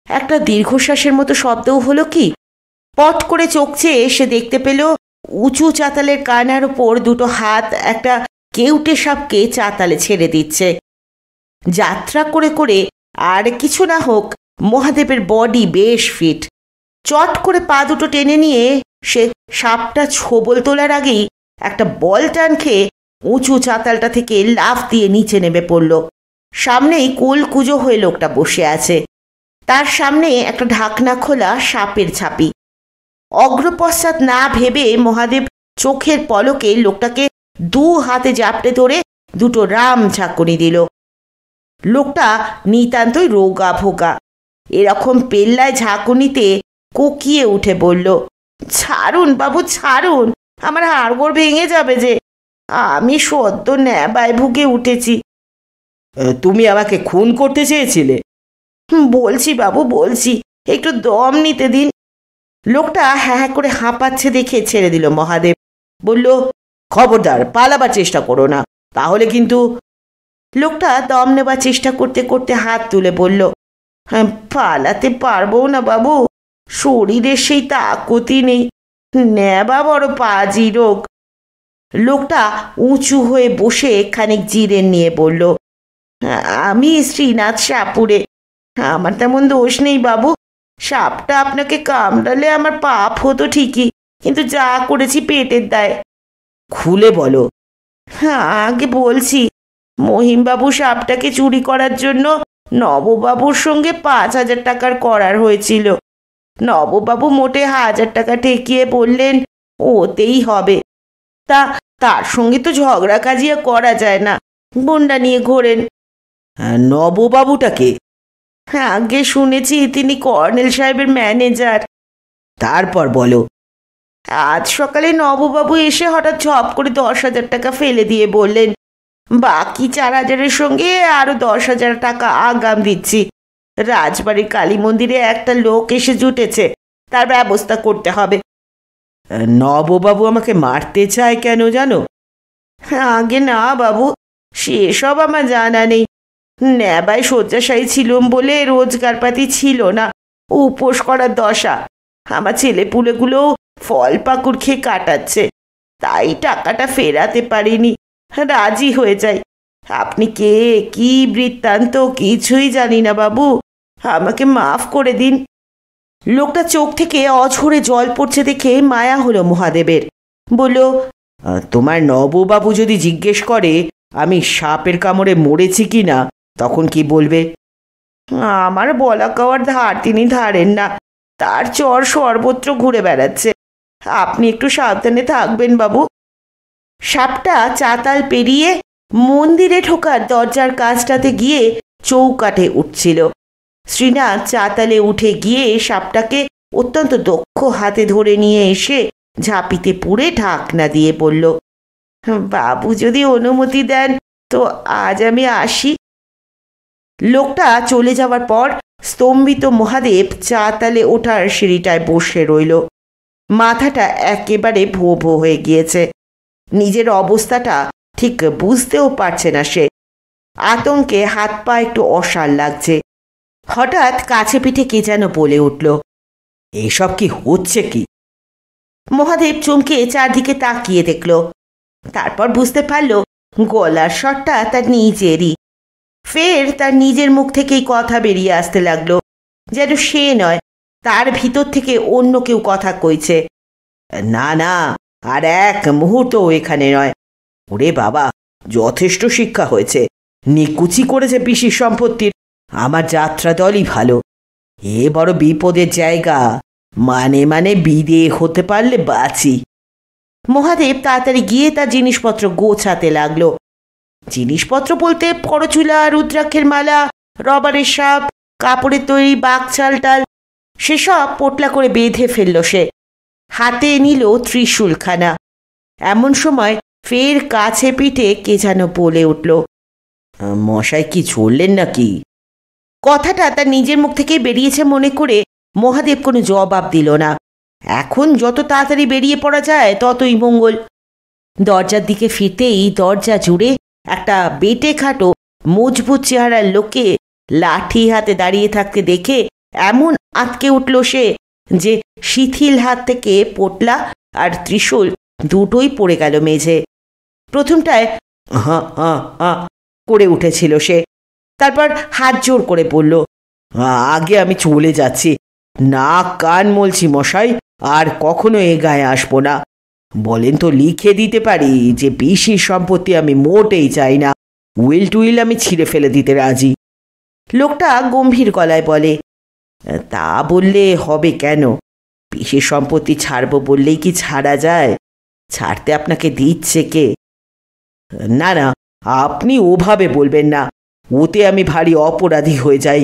একটা দীর্ঘশ্বাসের মতো শব্দও হলো কি। পট করে চোখ চেয়ে সে দেখতে পেল উঁচু চাতালের কানার ওপর দুটো হাত একটা কেউটে সাপকে চাতালে ছেড়ে দিচ্ছে। যাত্রা করে করে আর কিছু না হোক মহাদেবের বডি বেশ ফিট। চট করে পা দুটো টেনে নিয়ে সে সাপটা ছোবল তোলার আগেই একটা বল টান খেয়ে উঁচু চাতালটা থেকে লাফ দিয়ে নিচে নেমে পড়ল। সামনেই কোলকুজো হয়ে লোকটা বসে আছে। তার সামনে একটা ঢাকনা খোলা সাপের ছাপি। অগ্রপশ্চাৎ না ভেবে মহাদেব চোখের পলকে লোকটাকে দু হাতে জাপটে ধরে দুটো রাম ঝাঁকুনি দিল। লোকটা নিতান্তই রোগা ভোগা। এরকম পেল্লায় ঝাঁকুনিতে কোকিয়ে উঠে বলল, ছাড়ুন বাবু ছাড়ুন, আমার হাড়গোড় ভেঙে যাবে যে, আমি সদ্য ন্যাবায় ভুগে উঠেছি। তুমি আমাকে খুন করতে চেয়েছিলে? বলছি বাবু বলছি, একটু দম নিতে দিন। লোকটা হ্যাঁ হ্যাঁ করে হাঁপাচ্ছে দেখে ছেড়ে দিল মহাদেব। বলল, খবরদার পালাবার চেষ্টা করো না, তাহলে কিন্তু। লোকটা দম নেবার চেষ্টা করতে করতে হাত তুলে বলল, হ্যাঁ পালাতে পারবো না বাবু, শরীরের সেই তাকতি নেই, নেবা বড় পাজি রোগ। লোকটা উঁচু হয়ে বসে খানিক জিরেন নিয়ে বলল, আমি শ্রীনাথ সাপুরে, আমার তেমন দোষ নেই বাবু। সাপটা আপনাকে কামড়ালে আমার পাপ হতো ঠিকই, কিন্তু যা করেছি পেটের দায়। খুলে বলো। হ্যাঁ আগে বলছি, মহিমবাবু সাপটাকে চুরি করার জন্য নববাবুর সঙ্গে 5,000 টাকার করার হয়েছিল। নববাবু মোটে 1,000 টাকা ঠেকিয়ে বললেন ওতেই হবে। তার সঙ্গে তো ঝগড়া কাজিয়া করা যায় না, গুন্ডা নিয়ে ঘোরেন। নববাবুটাকে? হ্যাঁ আগে শুনেছি তিনি কর্নেল সাহেবের ম্যানেজার। তারপর বলো। আজ সকালে নববাবু এসে হঠাৎ ঝপ করে 10,000 টাকা ফেলে দিয়ে বললেন, বাকি 4,000-এর সঙ্গে আরো 10,000 টাকা আগাম দিচ্ছি। রাজবাড়ির কালী মন্দিরে একটা লোক এসে জুটেছে, তার ব্যবস্থা করতে হবে। নববাবু আমাকে মারতে চায় কেন জানো? আগে না বাবু, সেসব আমার জানা নেই। নেবায় শয্যাশায়ী ছিলুম বলে রোজগারপাতি ছিল না, উপোস করার দশা। আমার ছেলেপুলেগুলো ফল পাকুড় খেয়ে কাটাচ্ছে, তাই টাকাটা ফেরাতে পারিনি, রাজি হয়ে যাই। আপনি কে, কি বৃত্তান্ত কিছুই জানি না বাবু, আমাকে মাফ করে দিন। লোকটা চোখ থেকে অঝরে জল পড়ছে দেখে মায়া হলো মহাদেবের। বলল, তোমার নববাবু যদি জিজ্ঞেস করে আমি সাপের কামড়ে মরেছি কি না, তখন কি বলবে? আমার বলা কওয়ার ধার তিনি ধারেন না, তার চর সর্বত্র ঘুরে বেড়াচ্ছে। আপনি একটু সাবধানে থাকবেন বাবু। সাপটা চাতাল পেরিয়ে মন্দিরে ঢোকার দরজার কাছটাতে গিয়ে চৌকাঠে উঠছিল। শ্রীনাথ চাতালে উঠে গিয়ে সাপটাকে অত্যন্ত দক্ষ হাতে ধরে নিয়ে এসে ঝাঁপিতে পুড়ে ঢাকনা দিয়ে বলল, বাবু যদি অনুমতি দেন তো আজ আমি আসি। লোকটা চলে যাওয়ার পর স্তম্ভিত মহাদেব চাতালে ওঠার সিঁড়িটায় বসে রইল। মাথাটা একেবারে ভো ভো হয়ে গিয়েছে। নিজের অবস্থাটা ঠিক বুঝতেও পারছে না সে। আতঙ্কে হাত পা একটু অসাড় লাগছে। হঠাৎ কাছে পিঠে কে যেন বলে উঠল, এসব কি হচ্ছে কি? মহাদেব চমকে চারদিকে তাকিয়ে দেখল। তারপর বুঝতে পারল গলার স্বরটা তার নিজেরই। ফের তার নিজের মুখ থেকেই কথা বেরিয়ে আসতে লাগলো, যেন সে নয়, তার ভিতর থেকে অন্য কেউ কথা কইছে। না না, আর এক মুহূর্ত এখানে নয়। ওরে বাবা, যথেষ্ট শিক্ষা হয়েছে, নিকুচি করেছে পিসির সম্পত্তির। আমার যাত্রা দলই ভালো, এ বড় বিপদের জায়গা, মানে বিদে হতে পারলে বাঁচি। মহাদেব তাড়াতাড়ি গিয়ে তার জিনিসপত্র গোছাতে লাগলো। জিনিসপত্র বলতে করচুলা, রুদ্রাক্ষের মালা, রবারের সাপ, কাপড়ের তৈরি বাঘ চালটাল, সেসব পোটলা করে বেঁধে ফেলল সে। হাতে নিল ত্রিশূলখানা। এমন সময় ফের কাছে পিঠে কে যেন বলে উঠল, মশাই কি চললেন নাকি? কথাটা তার নিজের মুখ থেকে বেরিয়েছে মনে করে মহাদেব কোনো জবাব দিল না। এখন যত তাড়াতাড়ি বেরিয়ে পড়া যায় ততই মঙ্গল। দরজার দিকে ফিরতেই দরজা জুড়ে একটা বেটে খাটো মজবুত চেহারার লোককে লাঠি হাতে দাঁড়িয়ে থাকতে দেখে এমন আঁতকে উঠল সে যে শিথিল হাত থেকে পোটলা আর ত্রিশূল দুটোই পড়ে গেল মেঝে। প্রথমটায় হা হা হা করে উঠেছিল সে। তারপর হাত জোর করে বলল, আগে আমি চলে যাচ্ছি, নাক কান মলছি মশাই, আর কখনো এ গায়ে আসবো না। বলেন তো লিখে দিতে পারি যে পিসির সম্পত্তি আমি মোটেই চাই না, উইল টুইল আমি ছিঁড়ে ফেলে দিতে রাজি। লোকটা গম্ভীর গলায় বলে, তা বললে হবে কেন? পিসির সম্পত্তি ছাড়বো বললেই কি ছাড়া যায়? ছাড়তে আপনাকে দিচ্ছে কে? না না, আপনি ওভাবে বলবেন না, ওতে আমি ভারী অপরাধী হয়ে যাই।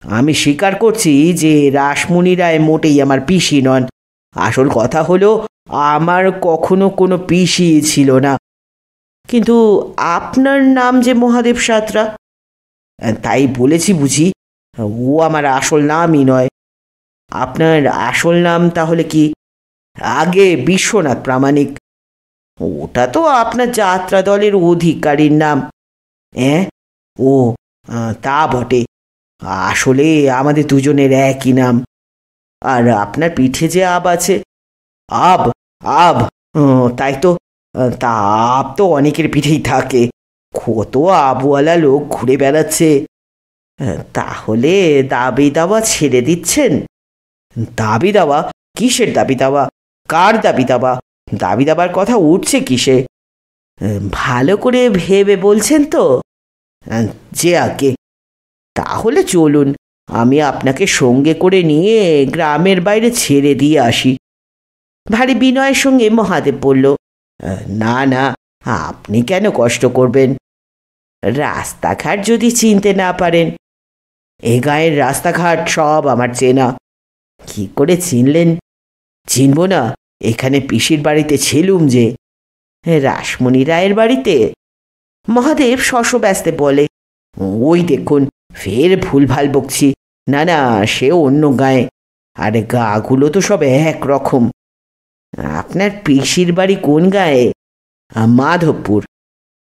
আমি স্বীকার করছি যে রাসমণি রায় মোটেই আমার পিসি নন। আসল কথা হলো, আমার কখনো কোনো পিসি ছিল না। কিন্তু আপনার নাম যে মহাদেব সাঁতরা, তাই বলেছি বুঝি? ও আমার আসল নামই নয়। আপনার আসল নাম তাহলে কি? আগে বিশ্বনাথ প্রামাণিক। ওটা তো আপনার যাত্রা দলের অধিকারীর নাম। ও, তা বটে। আসলে আমাদের দুজনের একই নাম। আর আপনার পিঠে যে আব আছে? আব? আব? তাই তো। তা আব তো অনেকের পিঠেই থাকে, কত আবওয়ালা লোক ঘুরে বেড়াচ্ছে। তাহলে দাবি দাওয়া ছেড়ে দিচ্ছেন? দাবি দাওয়া? কিসের দাবি দাওয়া? কার দাবি দাওয়া? দাবি দাবার কথা উঠছে কিসে? ভালো করে ভেবে বলছেন তো? যে আগে। তাহলে চলুন, আমি আপনাকে সঙ্গে করে নিয়ে গ্রামের বাইরে ছেড়ে দিয়ে আসি। ভারী বিনয়ের সঙ্গে মহাদেব বলল, না না, আপনি কেন কষ্ট করবেন? রাস্তাঘাট যদি চিনতে না পারেন? এ গায়ের রাস্তাঘাট সব আমার চেনা। কি করে চিনলেন? চিনব না? এখানে পিসির বাড়িতে ছিলুম যে। রাসমণি রায়ের বাড়িতে? মহাদেব শশব্যস্তে বলে, ওই দেখুন, ফের ভুলভাল বকছি। না না, সে অন্য গায়ে। আরে গাগুলো তো সব এক রকম। আপনার পিসির বাড়ি কোন গায়ে? মাধবপুর।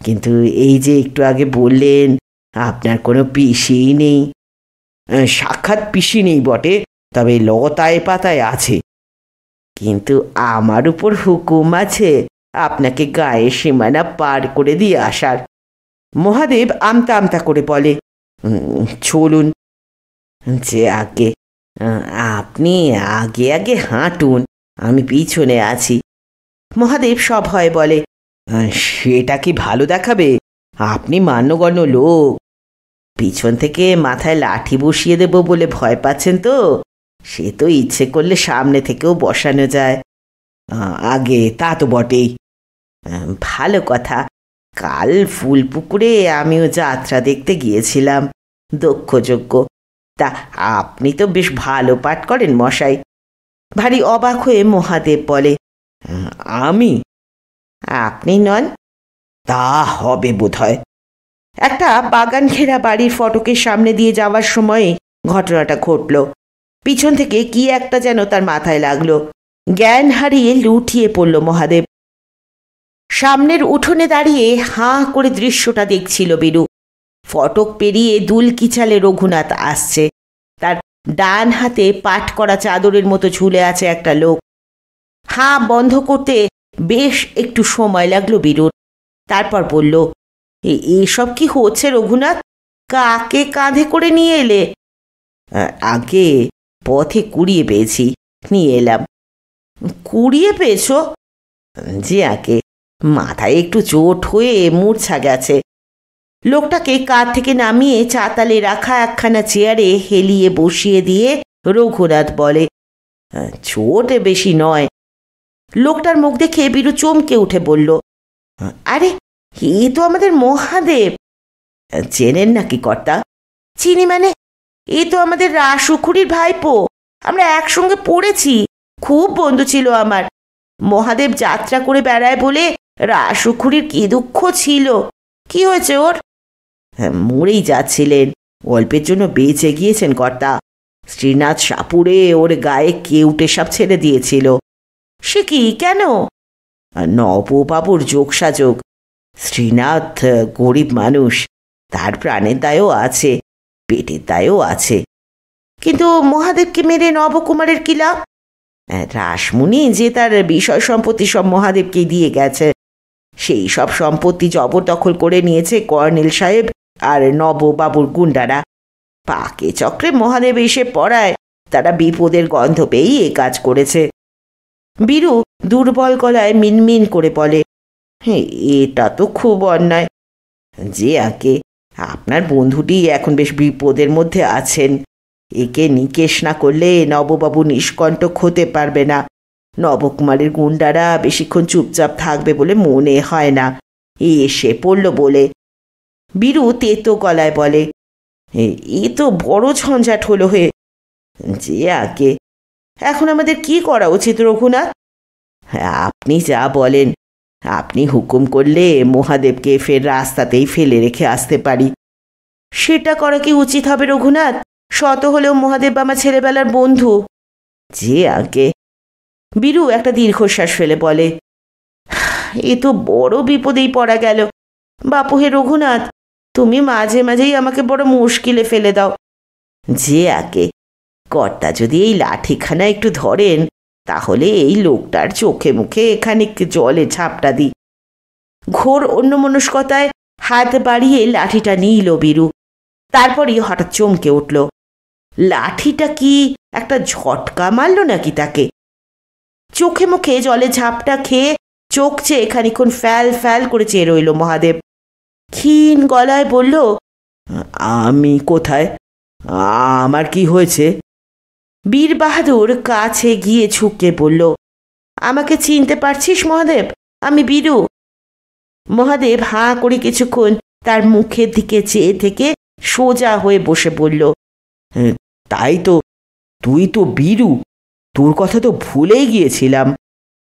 কিন্তু এই যে একটু আগে বললেন আপনার কোনো পিসিই নেই। সাক্ষাৎ পিসি নেই বটে, তবে লতায় পাতায় আছে। কিন্তু আমার উপর হুকুম আছে আপনাকে গায়ের সীমানা পার করে দিয়ে আসার। মহাদেব আমতা আমতা করে বলে, চলুন। যে আগে, আপনি আগে আগে হাঁটুন, আমি পিছনে আছি। মহাদেব সভয়ে বলে, সেটা কি ভালো দেখাবে? আপনি মান্যগণ্য লোক। পিছন থেকে মাথায় লাঠি বসিয়ে দেব বলে ভয় পাচ্ছেন তো? সে তো ইচ্ছে করলে সামনে থেকেও বসানো যায়। আগে তা তো বটেই। ভালো কথা। কাল ফুলপুকুরে আমিও যাত্রা দেখতে গিয়েছিলাম, দক্ষযজ্ঞ। তা আপনি তো বেশ ভালো পাঠ করেন মশাই। ভারী অবাক হয়ে মহাদেব বলে, আমি? আপনি নন? তা হবে বোধহয়। একটা বাগান ঘেরা বাড়ির ফটকের সামনে দিয়ে যাওয়ার সময়ে ঘটনাটা ঘটল। পিছন থেকে কি একটা যেন তার মাথায় লাগলো। জ্ঞান হারিয়ে লুটিয়ে পড়ল মহাদেব। সামনের উঠোনে দাঁড়িয়ে হাঁ করে দৃশ্যটা দেখছিল বীরু। ফটক পেরিয়ে দুলকিচালে রঘুনাথ আসছে। তার ডান হাতে পাট করা চাদরের মতো ঝুলে আছে একটা লোক। হাঁ বন্ধ করতে বেশ একটু সময় লাগলো বীরুর। তারপর বলল, এসব কি হচ্ছে রঘুনাথ? কাকে কাঁধে করে নিয়ে এলে? আগে পথে কুড়িয়ে পেয়েছি, নিয়ে এলাম। কুড়িয়ে পেয়েছ? যে আগে, মাথায় একটু চোট হয়ে মূর্ছা গেছে। লোকটাকে কাঁধ থেকে নামিয়ে চাতালে রাখা একখানা চেয়ারে হেলিয়ে বসিয়ে দিয়ে রঘুনাথ বলে, চোট বেশি নয়। লোকটার মুখ দেখে বীরু চমকে উঠে বলল, আরে এ তো আমাদের মহাদেব। চেনেন নাকি কর্তা? চিনি মানে? এ তো আমাদের রাসুখুরির ভাইপো। আমরা একসঙ্গে পড়েছি, খুব বন্ধু ছিল আমার। মহাদেব যাত্রা করে বেড়ায় বলে রাসুখুরির কি দুঃখ ছিল। কি হয়েছে ওর? মরেই যাচ্ছিলেন, অল্পের জন্য বেঁচে গিয়েছেন কর্তা। শ্রীনাথ সাপুরে ওর গায়ে কেউটে সাপ ছেড়ে দিয়েছিল। সে কি, কেন? নববাবুর যোগসাযোগ। শ্রীনাথ গরিব মানুষ, তার প্রাণের দায়ও আছে, পেটের দায়ও আছে। কিন্তু মহাদেবকে মেরে নবকুমারের কি লাভ? রাসমণি যে তার বিষয় সম্পত্তি সব মহাদেবকেই দিয়ে গেছে, সেই সব সম্পত্তি জবরদখল করে নিয়েছে কর্নেল সাহেব আর নববাবুর গুন্ডারা। পাকে চক্রে মহাদেব এসে পড়ায় তারা বিপদের গন্ধ পেয়েই এ কাজ করেছে। বীরু দুর্বল গলায় মিনমিন করে বলে, এটা তো খুব অন্যায়। যে আগে আপনার বন্ধুটি এখন বেশ বিপদের মধ্যে আছেন। একে নিকেশ না করলে নববাবু নিষ্কণ্টক হতে পারবে না। নবকুমারের গুন্ডারা বেশিক্ষণ চুপচাপ থাকবে বলে মনে হয় না। এসে পড়ল বলে। বীরু তেতো গলায় বলে, এ তো বড় ঝঞ্ঝাট হলো হয়ে। যে আগে এখন আমাদের কি করা উচিত রঘুনাথ? আপনি যা বলেন। আপনি হুকুম করলে মহাদেবকে ফের রাস্তাতেই ফেলে রেখে আসতে পারি। সেটা করা কি উচিত হবে রঘুনাথ? শত হলেও মহাদেব আমার ছেলেবেলার বন্ধু। যে আগে। বীরু একটা দীর্ঘশ্বাস ফেলে বলে, এ তো বড় বিপদেই পড়া গেল। বাপু হে রঘুনাথ, তুমি মাঝে মাঝেই আমাকে বড় মুশকিলে ফেলে দাও। যে আগে কর্তা যদি এই লাঠিখানা একটু ধরেন, তাহলে এই লোকটার চোখে মুখে খানিক জলে ঝাপটা দিই। ঘোর অন্যমনস্কতায় হাত বাড়িয়ে লাঠিটা নিল বীরু। তারপরই হঠাৎ চমকে উঠল। লাঠিটা কি একটা ঝটকা মারল নাকি তাকে? চোখে মুখে জলে ঝাপটা খেয়ে চোখ চেয়ে খানিক্ষণ ফ্যাল ফ্যাল করে চেয়ে রইল মহাদেব। ক্ষীণ গলায় বলল, আমি কোথায়? আমার কি হয়েছে? বীর বাহাদুর কাছে গিয়ে ঝুঁকে বলল, আমাকে চিনতে পারছিস মহাদেব? আমি বীরু। মহাদেব হাঁ করে কিছুক্ষণ তার মুখের দিকে চেয়ে থেকে সোজা হয়ে বসে বলল, তাই তো, তুই তো বীরু। তোর কথা তো ভুলেই গিয়েছিলাম।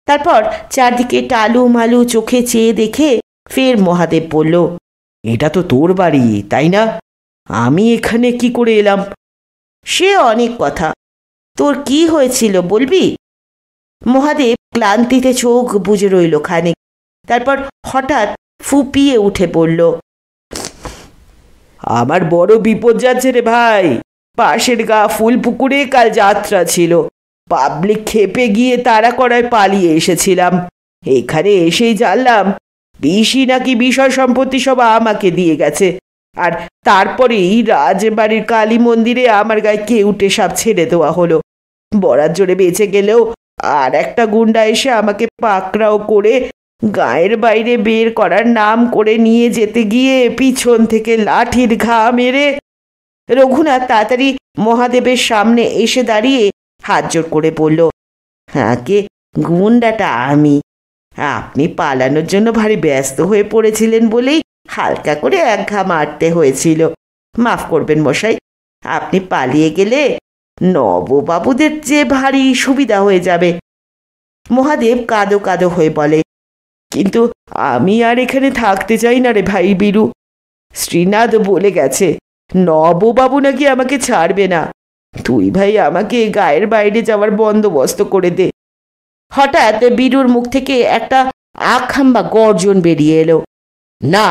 তারপর চারদিকে টালু মালু চোখে চেয়ে দেখে ফের মহাদেব বলল, এটা তো তোর বাড়ি, তাই না? আমি এখানে কি করে এলাম? সে অনেক কথা। তোর কি হয়েছিল বলবি? মহাদেব ক্লান্তিতে চোখ বুজে রইল খানিক। তারপর হঠাৎ ফুপিয়ে উঠে পড়ল, আমার বড় বিপদ যাচ্ছে রে ভাই। পাশের গা ফুলপুকুরে কাল যাত্রা ছিল। পাবলিক খেপে গিয়ে তাড়া করায় পালিয়ে এসেছিলাম। এখানে এসেই জানলাম পিসি নাকি বিষয় সম্পত্তি সব আমাকে দিয়ে গেছে। আর তারপরেই রাজবাড়ির কালী মন্দিরে আমার গায়ে কেউটে সাপ ছেড়ে দেওয়া হলো। বরাত জোরে বেঁচে গেলেও আর একটা গুন্ডা এসে আমাকে পাকড়াও করে গায়ের বাইরে বের করার নাম করে নিয়ে যেতে গিয়ে পিছন থেকে লাঠির ঘা মেরে। রঘুনাথ তাড়াতাড়ি মহাদেবের সামনে এসে দাঁড়িয়ে হাত জোর করে বলল, আগে গুন্ডাটা আমি। আপনি পালানোর জন্য ভারী ব্যস্ত হয়ে পড়েছিলেন বলেই হালকা করে এক ঘা মারতে হয়েছিল। মাফ করবেন মশাই। আপনি পালিয়ে গেলে নববাবুদের যে ভারী সুবিধা হয়ে যাবে। মহাদেব কাঁদো কাঁদো হয়ে বলে, কিন্তু আমি আর এখানে থাকতে চাই না রে ভাই বীরু। শ্রীনাথ বলে গেছে নববাবু নাকি আমাকে ছাড়বে না। তুই ভাই আমাকে গায়ের বাইরে যাওয়ার বন্দোবস্ত করে দে। হঠাৎ বীরুর মুখ থেকে একটা আখাম্বা গর্জন বেরিয়ে এলো। না!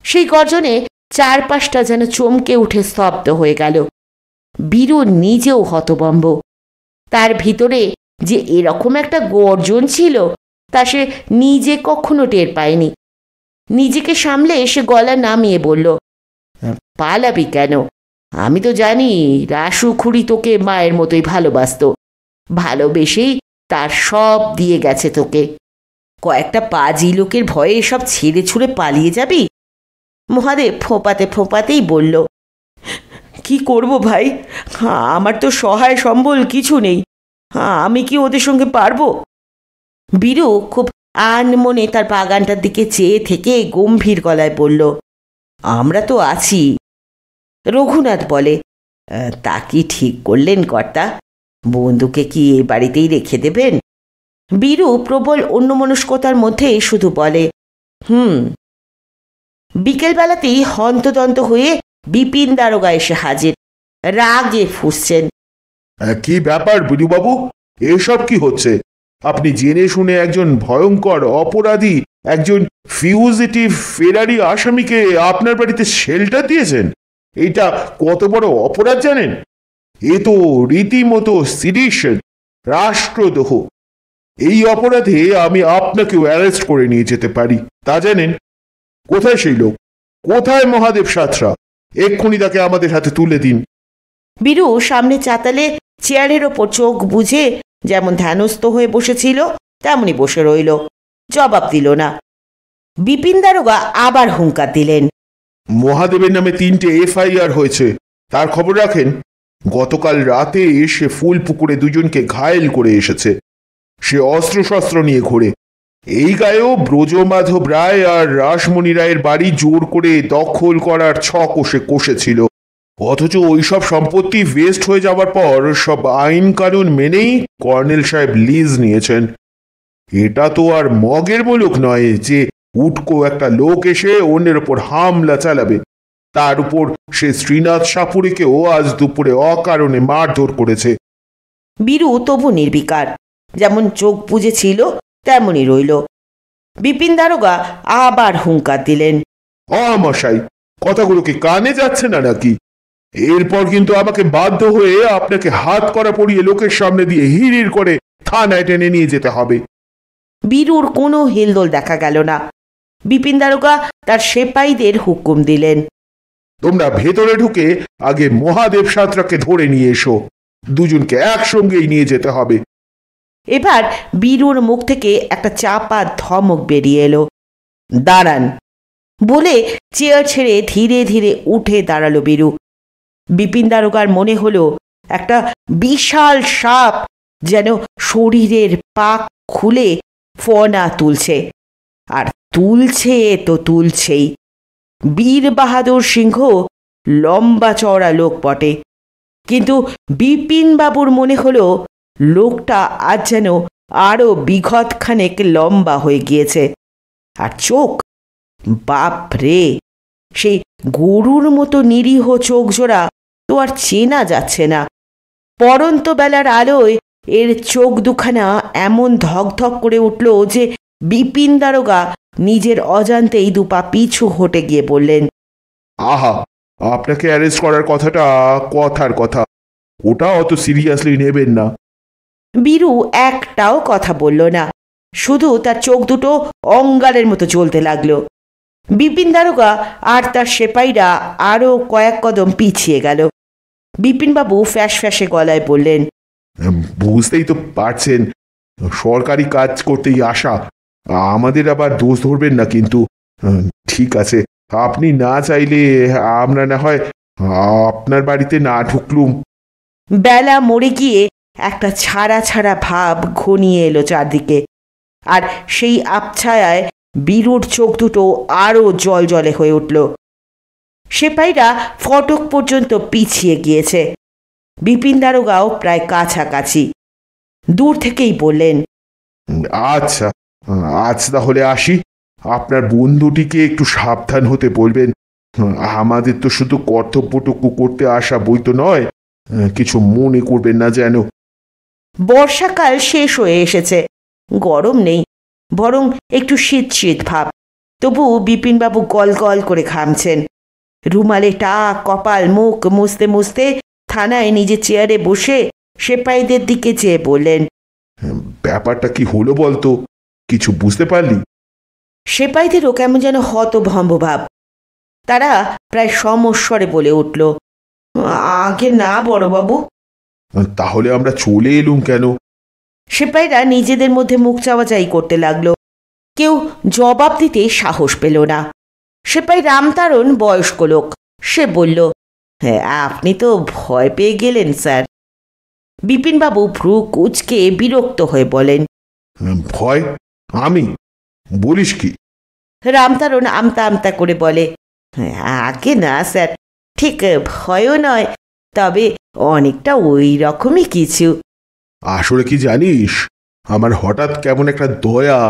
সেই গর্জনে চারপাশটা যেন চমকে উঠে স্তব্ধ হয়ে গেল। বীরু নিজেও হতভম্ব। তার ভিতরে যে এরকম একটা গর্জন ছিল তা সে নিজে কখনো টের পায়নি। নিজেকে সামলে এসে গলা নামিয়ে বলল, পালাবি কেন? আমি তো জানি রাসু খুড়ি তোকে মায়ের মতোই ভালোবাসত। ভালোবেসেই তার সব দিয়ে গেছে তোকে। কয়েকটা পাজি লোকের ভয়ে সব ছেড়ে ছুড়ে পালিয়ে যাবি? মহাদেব ফোঁপাতে ফোঁপাতেই বলল, কি করব ভাই? আমার তো সহায় সম্বল কিছু নেই। আমি কি ওদের সঙ্গে পারবো? বীরু খুব আনমনে তার বাগানটার দিকে চেয়ে থেকে গম্ভীর গলায় বলল, আমরা তো আছি। রঘুনাথ বলে, তা কি ঠিক করলেন কর্তা? বন্ধুকে কি এ বাড়িতেই রেখে দেবেন? বীরু প্রবল অন্যমনস্কতার মধ্যে শুধু বলে, বিকেলবেলাতেই হন্তদন্ত হয়ে বিপিন দারোগা এসে হাজির। রাগে ফুঁসছেন। কি ব্যাপার বীরুবাবু? এসব কি হচ্ছে? আপনি জেনে শুনে একজন ভয়ঙ্কর অপরাধী, একজন ফিউজিটিভ ফেরারি আসামিকে আপনার বাড়িতে শেল্টার দিয়েছেন। এটা কত বড় অপরাধ জানেন? এ তো রীতিমতো সিডিশন, রাষ্ট্রদ্রোহ। এই অপরাধে আমি আপনাকেও অ্যারেস্ট করে নিয়ে যেতে পারি। তা জানেন? কোথায় সেই লোক? কোথায় মহাদেব সাঁতরা? এক্ষুনি তাকে আমাদের হাতে তুলে দিন। বীরু সামনে চাতালে চেয়ারের ওপর চোখ বুঝে যেমন ধ্যানস্থ হয়ে বসেছিল তেমনি বসে রইল, জবাব দিল না। বিপিন দারোগা আবার হুঙ্কার দিলেন। মহাদেবের নামে 3টে FIR হয়েছে, তার খবর রাখেন? গতকাল রাতে সে ফুল পুকুরে দুজনকে ঘায়েল করে এসেছে। সে অস্ত্রশস্ত্র নিয়ে ঘোরে। এই গায়েও ব্রজমাধব রায় আর রাসমণি রায়ের বাড়ি জোর করে দখল করার ছক সে কষেছিল। অথচ ওইসব সম্পত্তি ওয়েস্ট হয়ে যাবার পর সব আইন কানুন মেনেই কর্নেল সাহেব লিজ নিয়েছেন। এটা তো আর মগের মুলুক নয় যে উটকো একটা লোক এসে অন্যের ওপর হামলা চালাবে। তার উপর সে শ্রীনাথ সাপুরিকেও আজ দুপুরে অকারণে মারধর করেছে। বীরু তবু নির্বিকার, যেমন চোখ বুজেছিল তেমনই রইল। বিপিন দারোগা আবার হুঙ্কার দিলেন। মশাই, কথাগুলো কি কানে যাচ্ছে না নাকি? এরপর কিন্তু আমাকে বাধ্য হয়ে আপনাকে হাত করা পড়িয়ে লোকের সামনে দিয়ে হিড়ির করে থানায় টেনে নিয়ে যেতে হবে। বীরুর কোনো হেলদোল দেখা গেল না। বিপিন দারোগা তার সেপাইদের হুকুম দিলেন, তোমরা ভেতরে ঢুকে আগে মহাদেব সাঁতরাকে ধরে নিয়ে এসো। দুজনকে একসঙ্গেই নিয়ে যেতে হবে। এবার বীরুর মুখ থেকে একটা চাপা ধমক বেরিয়ে এলো। দাঁড়ান বলে চেয়ার ছেড়ে ধীরে ধীরে উঠে দাঁড়ালো বীরু। বিপিন দারোগার মনে হলো একটা বিশাল সাপ যেন শরীরের পাক খুলে ফনা তুলছে, আর তুলছে তো তুলছেই। বীর বাহাদুর সিংহ লম্বা চওড়া লোক বটে, কিন্তু বিপিন বাবুর মনে হলো লোকটা আজ যেন আরো বিঘৎখানেক লম্বা হয়ে গিয়েছে। আর চোখ, বাপ রে, সেই গরুর মতো নিরীহ চোখ জোড়া তো আর চেনা যাচ্ছে না। পরন্ত বেলার আলোয় এর চোখ দুখানা এমন ধকধক করে উঠল যে বিপিন দারোগা নিজের অজান্তেই দুপা পিছু হটে গিয়ে বললেন, আহা, আপনাকে অ্যারেস্ট করার কথাটা কথার কথা, ওটা অত সিরিয়াসলি নেবেন না। বীরু একটাও কথা বলল না, শুধু তার চোখ দুটো অঙ্গারের মতো জ্বলতে লাগলো। বিপিন দারোগা আর তার সেপাইরা আরো কয়েক কদম পিছিয়ে গেল। বিপিনবাবু ফ্যাস ফ্যাসে গলায় বললেন, বুঝতেই তো পারছেন, সরকারি কাজ করতেই আসা, আমাদের আবার দোষ ধরবেন না কিন্তু। ঠিক আছে, আপনি না চাইলে আমরা না হয় আপনার বাড়িতে না ঢুকলুম। বেলা মরে গিয়ে একটা ছাড়া ছাড়া ভাব ঘনিয়ে এলো চারদিকে, আর সেই আবছায়ায় বীরুর চোখ দুটো আরো জল জলে হয়ে উঠল। সেপাইরা ফটক পর্যন্ত পিছিয়ে গিয়েছে। বিপিন দারোগাও প্রায় কাছাকাছি। দূর থেকেই বললেন, আচ্ছা, আজ তাহলে আসি। আপনার বন্ধুটিকে একটু সাবধান হতে বলবেন। আমাদের তো শুধু কর্তব্যটুকু করতে আসা বই তো নয়, কিছু মনে করবেন না যেন। বর্ষাকাল শেষ হয়ে এসেছে, গরম নেই, বরং একটু শীত শীত ভাব। তবু বিপিনবাবু গল গল করে ঘামছেন। রুমালে টাক কপাল মুখ মুছতে মুছতে থানায় নিজে চেয়ারে বসে সেপাইদের দিকে চেয়ে বললেন, ব্যাপারটা কি হলো বলতো? কিছু বুঝতে পারলি? সেপাইদেরও কেমন যেন হতভম্ব ভাব। তারা প্রায় সমস্বরে বলে উঠল, আগে না বড়বাবু। তাহলে আমরা চলে এলুম কেন? সেপাইরা নিজেদের মধ্যে মুখ চাওয়াচাই করতে লাগলো। কেউ জবাব দিতে সাহস পেল না। সেপাই রামতারণ বয়স্ক লোক, সে বলল, হ্যাঁ, আপনি তো ভয় পেয়ে গেলেন স্যার। বিপিনবাবু ভ্রু কুঁচকে বিরক্ত হয়ে বলেন, ভয়? আমি? বলিস কি? রামতারণ আমতা আমতা করে বলে, আগে না স্যার, ঠিক ভয়ও নয়, তবে অনেকটা ওই রকমই কিছু। আসলে কি জানিস, আমার হঠাৎ কেমন একটা দয়া,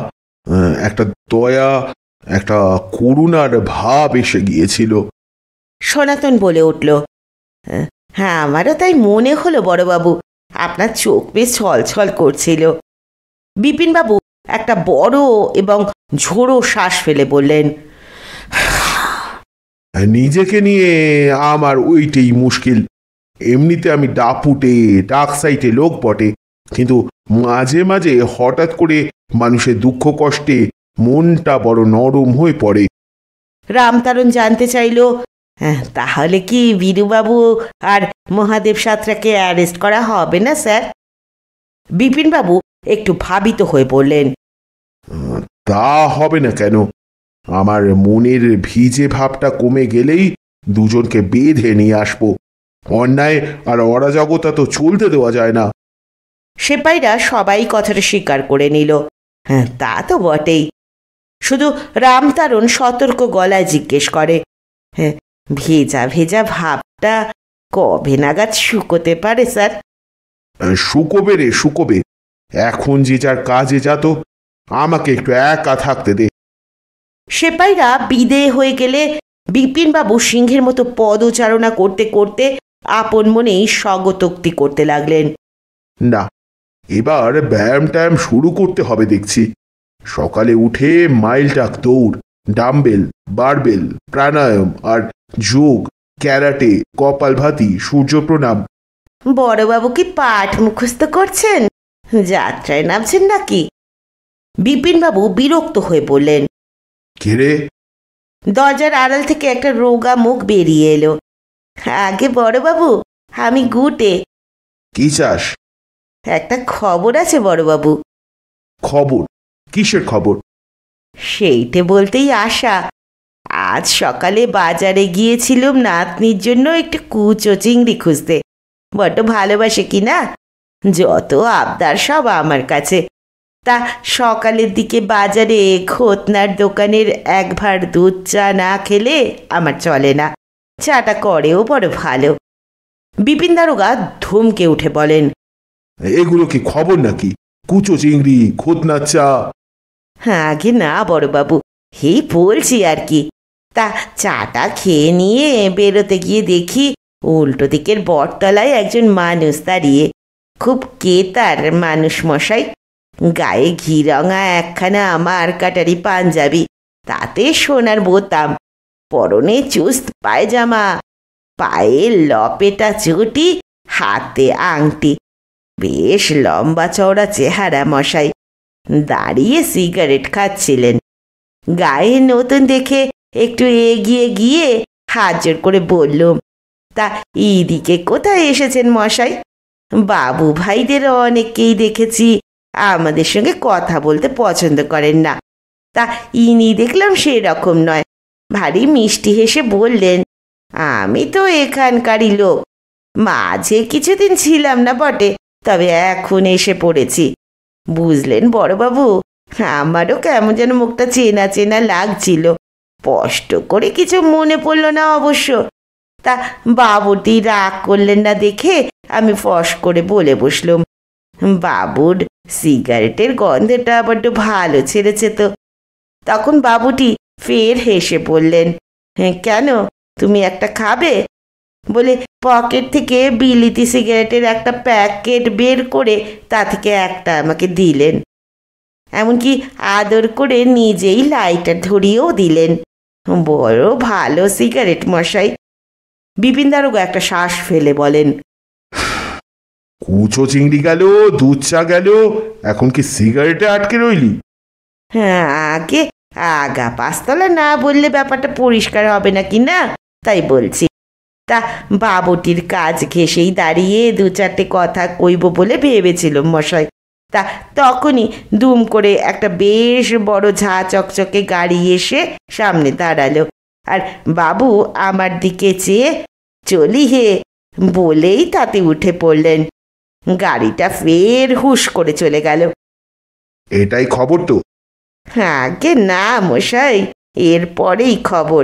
একটা করুণার ভাব এসে গিয়েছিল। সনাতন বলে উঠল, হ্যাঁ, আমারও তাই মনে হলো বড়বাবু, আপনার চোখ বেশ ছলছল করছিল। বিপিনবাবু একটা বড় এবং ঝোড়ো শ্বাস ফেলে বললেন, নিজেকে নিয়ে আমার ওইটাই মুশকিল। এমনিতে আমি ডাপুটে ডাক সাইটে লোক বটে, কিন্তু মাঝে মাঝে হঠাৎ করে মানুষের দুঃখ কষ্টে মনটা বড় নরম হয়ে পড়ে। রামতারণ জানতে চাইল, তাহলে কি বীরুবাবু আর মহাদেব সাঁতরাকে অ্যারেস্ট করা হবে না স্যার? বিপিনবাবু একটু ভাবিত হয়ে বললেন, তা হবে না কেন? আমার মনের ভিজে ভাবটা কমে গেলেই দুজনকে বেঁধে নিয়ে আসবো। অন্যায় আর অরাজকতা তো চলতে দেওয়া যায় না। সেপাইরা সবাই কথাটা স্বীকার করে নিল। তা তো বটেই। শুধু রামতারণ সতর্ক গলায় জিজ্ঞেস করে, ভেজা ভেজা ভাবটা কবে নাগাদ শুকোতে পারে স্যার? শুকোবে রে, শুকোবে। এখন যে যার কাজে যাত, আমাকে একটু একা থাকতে দে। সেপাইরা বিদেয় হয়ে গেলে বিপিনবাবু সিংহের মতো পদচারণা করতে করতে আপন মনেই স্বগতোক্তি করতে লাগলেন। না, এবার ব্যায়াম ট্যায়াম শুরু করতে হবে দেখছি। সকালে উঠে মাইলটাক দৌড়, ডাম্বেল, বারবেল, প্রাণায়াম আর যোগ, ক্যারাটে, কপালভাতি, সূর্য প্রণাম। বড়বাবু কি পাঠ মুখস্থ করছেন? যাত্রায় নামছেন নাকি? বিপিনবাবু বিরক্ত হয়ে বললেন। কে? দরজার আড়াল থেকে একটা রোগা মুখ বেরিয়ে এলো। আগে বড়বাবু, আমি গুটে। কি চাস? একটা খবর আছে বড়বাবু। খবর? কিসের খবর? সেইটে বলতেই আসা। আজ সকালে বাজারে গিয়েছিলাম নাতনির জন্য একটু কুচো চিংড়ি খুঁজতে। বড্ড ভালোবাসে কিনা, যত আবদার সব আমার কাছে। তা সকালের দিকে বাজারে খোতনার দোকানের এক ভাঁড় দুধ চা না খেলে আমার চলে না। চাটা করেও বড় ভালো। বিপিন দারোগা ধমকে উঠে বলেন, এগুলো কি খবর নাকি? কুচো চিংড়ি, খোতনার চা? আগে না বড়বাবু, এই বলছি আর কি। তা চাটা খেয়ে নিয়ে বেরোতে গিয়ে দেখি উল্টো দিকের বটতলায় একজন মানুষ দাঁড়িয়ে। খুব কেতার মানুষ মশাই। গায়ে ঘিরঙা একখানা আমার কাটারি পাঞ্জাবি, তাতে সোনার বোতাম, পরনে চুস্ত পায়জামা, পায়ে লপেটা চুটি, হাতে আংটি। বেশ লম্বা চওড়া চেহারা মশাই। দাঁড়িয়ে সিগারেট খাচ্ছিলেন। গায়ে নতুন দেখে একটু এগিয়ে গিয়ে হাত জোর করে বললুম, তা এইদিকে কোথায় এসেছেন মশাই? বাবু ভাইদের অনেককেই দেখেছি আমাদের সঙ্গে কথা বলতে পছন্দ করেন না। তা ইনি দেখলাম সেরকম নয়। ভারী মিষ্টি হেসে বললেন, আমি তো এখানকারই লোক। মাঝে কিছুদিন ছিলাম না বটে, তবে এখন এসে পড়েছি। বুঝলেন বড়বাবু, আমারও কেমন যেন মুখটা চেনা চেনা লাগছিল। স্পষ্ট করে কিছু মনে পড়ল না অবশ্য। তা বাবুটি রাগ করলেন না দেখে আমি ফস করে বলে বসলুম, বাবুর সিগারেটের গন্ধটা বড্ড ভালো ছেড়েছে তো। তখন বাবুটি ফের হেসে বললেন, কেন, তুমি একটা খাবে? বলে পকেট থেকে বিলিতি সিগারেটের একটা প্যাকেট বের করে তা থেকে একটা আমাকে দিলেন। এমনকি আদর করে নিজেই লাইটার ধরিয়েও দিলেন। বড় ভালো সিগারেট মশাই। বিপিন দারোগা একটা শ্বাস ফেলে বলেন, কুচো চিংড়ি গেল, দুধ চা গেল, এখন কি সিগারেটে আটকে রইলি? আগে আগা পাঁচতলা না বললে ব্যাপারটা পরিষ্কার হবে না কি না, তাই বলছি। তা বাবুটির কাজ ঘেঁষেই দাঁড়িয়ে দু চারটে কথা কইব বলে ভেবেছিলাম মশাই। তা তখনই দুম করে একটা বেশ বড় ঝাঁ চকচকে গাড়ি এসে সামনে দাঁড়ালো। আর বাবু আমার দিকে চেয়ে চলি হে বলেই তাতে উঠে পড়লেন। গাড়িটা ফের হুশ করে চলে গেল। এটাই খবর তো? আগে না মশাই, এরপরেই খবর।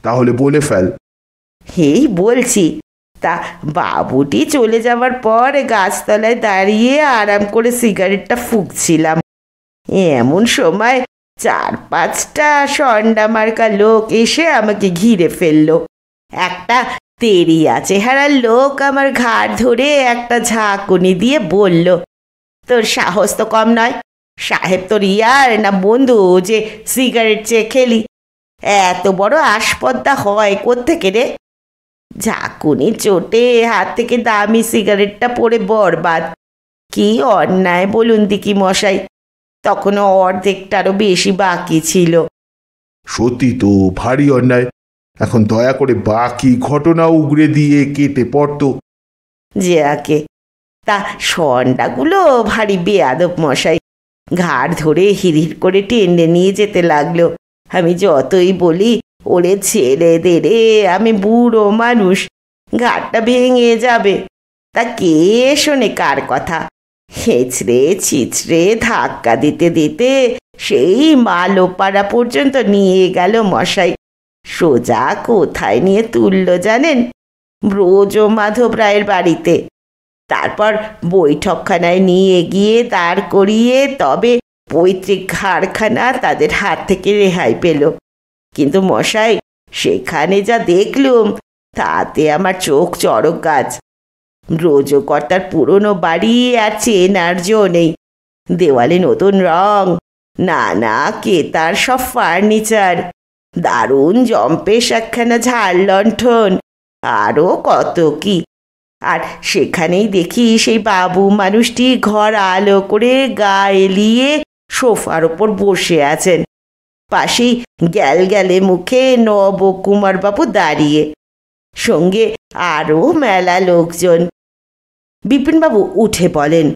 তাহলে বলে ফেল। এই বলছি, তা বাবুটি চলে যাওয়ার পর গাছতলায় দাঁড়িয়ে আরাম করে সিগারেটটা ফুঁকছিলাম। এমন সময় 4-5টা সন্ডা মার্কা লোক এসে আমাকে ঘিরে ফেললো। একটা তেরিয়া চেহারার লোক আমার ঘাড় ধরে একটা ঝাঁকুনি দিয়ে বলল, তোর সাহস তো কম নয়। সাহেব তোর ইয়ার না বন্ধু যে সিগারেট চেয়ে খেলি? এত বড় আসপদ্দা হয় কোত্থেকে রে? ঝাঁকুনি চোটে হাত থেকে দামি সিগারেটটা পড়ে বরবাদ। কি অন্যায় বলুন দিকি মশাই, তখনও অর্ধেকটারও বেশি বাকি ছিল। সত্যি তো ভারী অন্যায়। এখন দয়া করে বাকি ঘটনা উগরে দিয়ে কেটে পড়তো। যে আকে তা সন্ডাগুলো ভারী বেয়াদব মশাই, ঘাড় ধরে হিড়হিড় করে টেনে নিয়ে যেতে লাগলো। আমি যতই বলি ওরে ছেড়ে দে রে, আমি বুড়ো মানুষ, ঘাড়টা ভেঙে যাবে, তা কে শোনে কার কথা। হেঁচড়ে ছিচড়ে ধাক্কা দিতে দিতে সেই মালোপাড়া পর্যন্ত নিয়ে গেল মশাই। সোজা কোথায় নিয়ে তুললো জানেন? ব্রজ মাধব রায়ের বাড়িতে। তারপর বৈঠকখানায় নিয়ে গিয়ে দাঁড় করিয়ে তবে পৈতৃক ঘাড়খানা তাদের হাত থেকে রেহাই পেল। কিন্তু মশাই, সেখানে যা দেখলুম তাতে আমার চোখ চড়ক গাছ। ব্রজকর্তার পুরনো বাড়ি আর চেনার জো নেই। দেওয়ালে নতুন রং, নানা কেতার সব ফার্নিচার, দারুণ জম্পেশ একখানা ঝাড় লণ্ঠন, আরও কত কি। আর সেখানেই দেখি সেই বাবু মানুষটি ঘর আলো করে গা এলিয়ে সোফার ওপর বসে আছেন। পাশেই গ্যালগ্যালে মুখে নবকুমার বাবু দাঁড়িয়ে, সঙ্গে আরও মেলা লোকজন। বিপিনবাবু উঠে বলেন,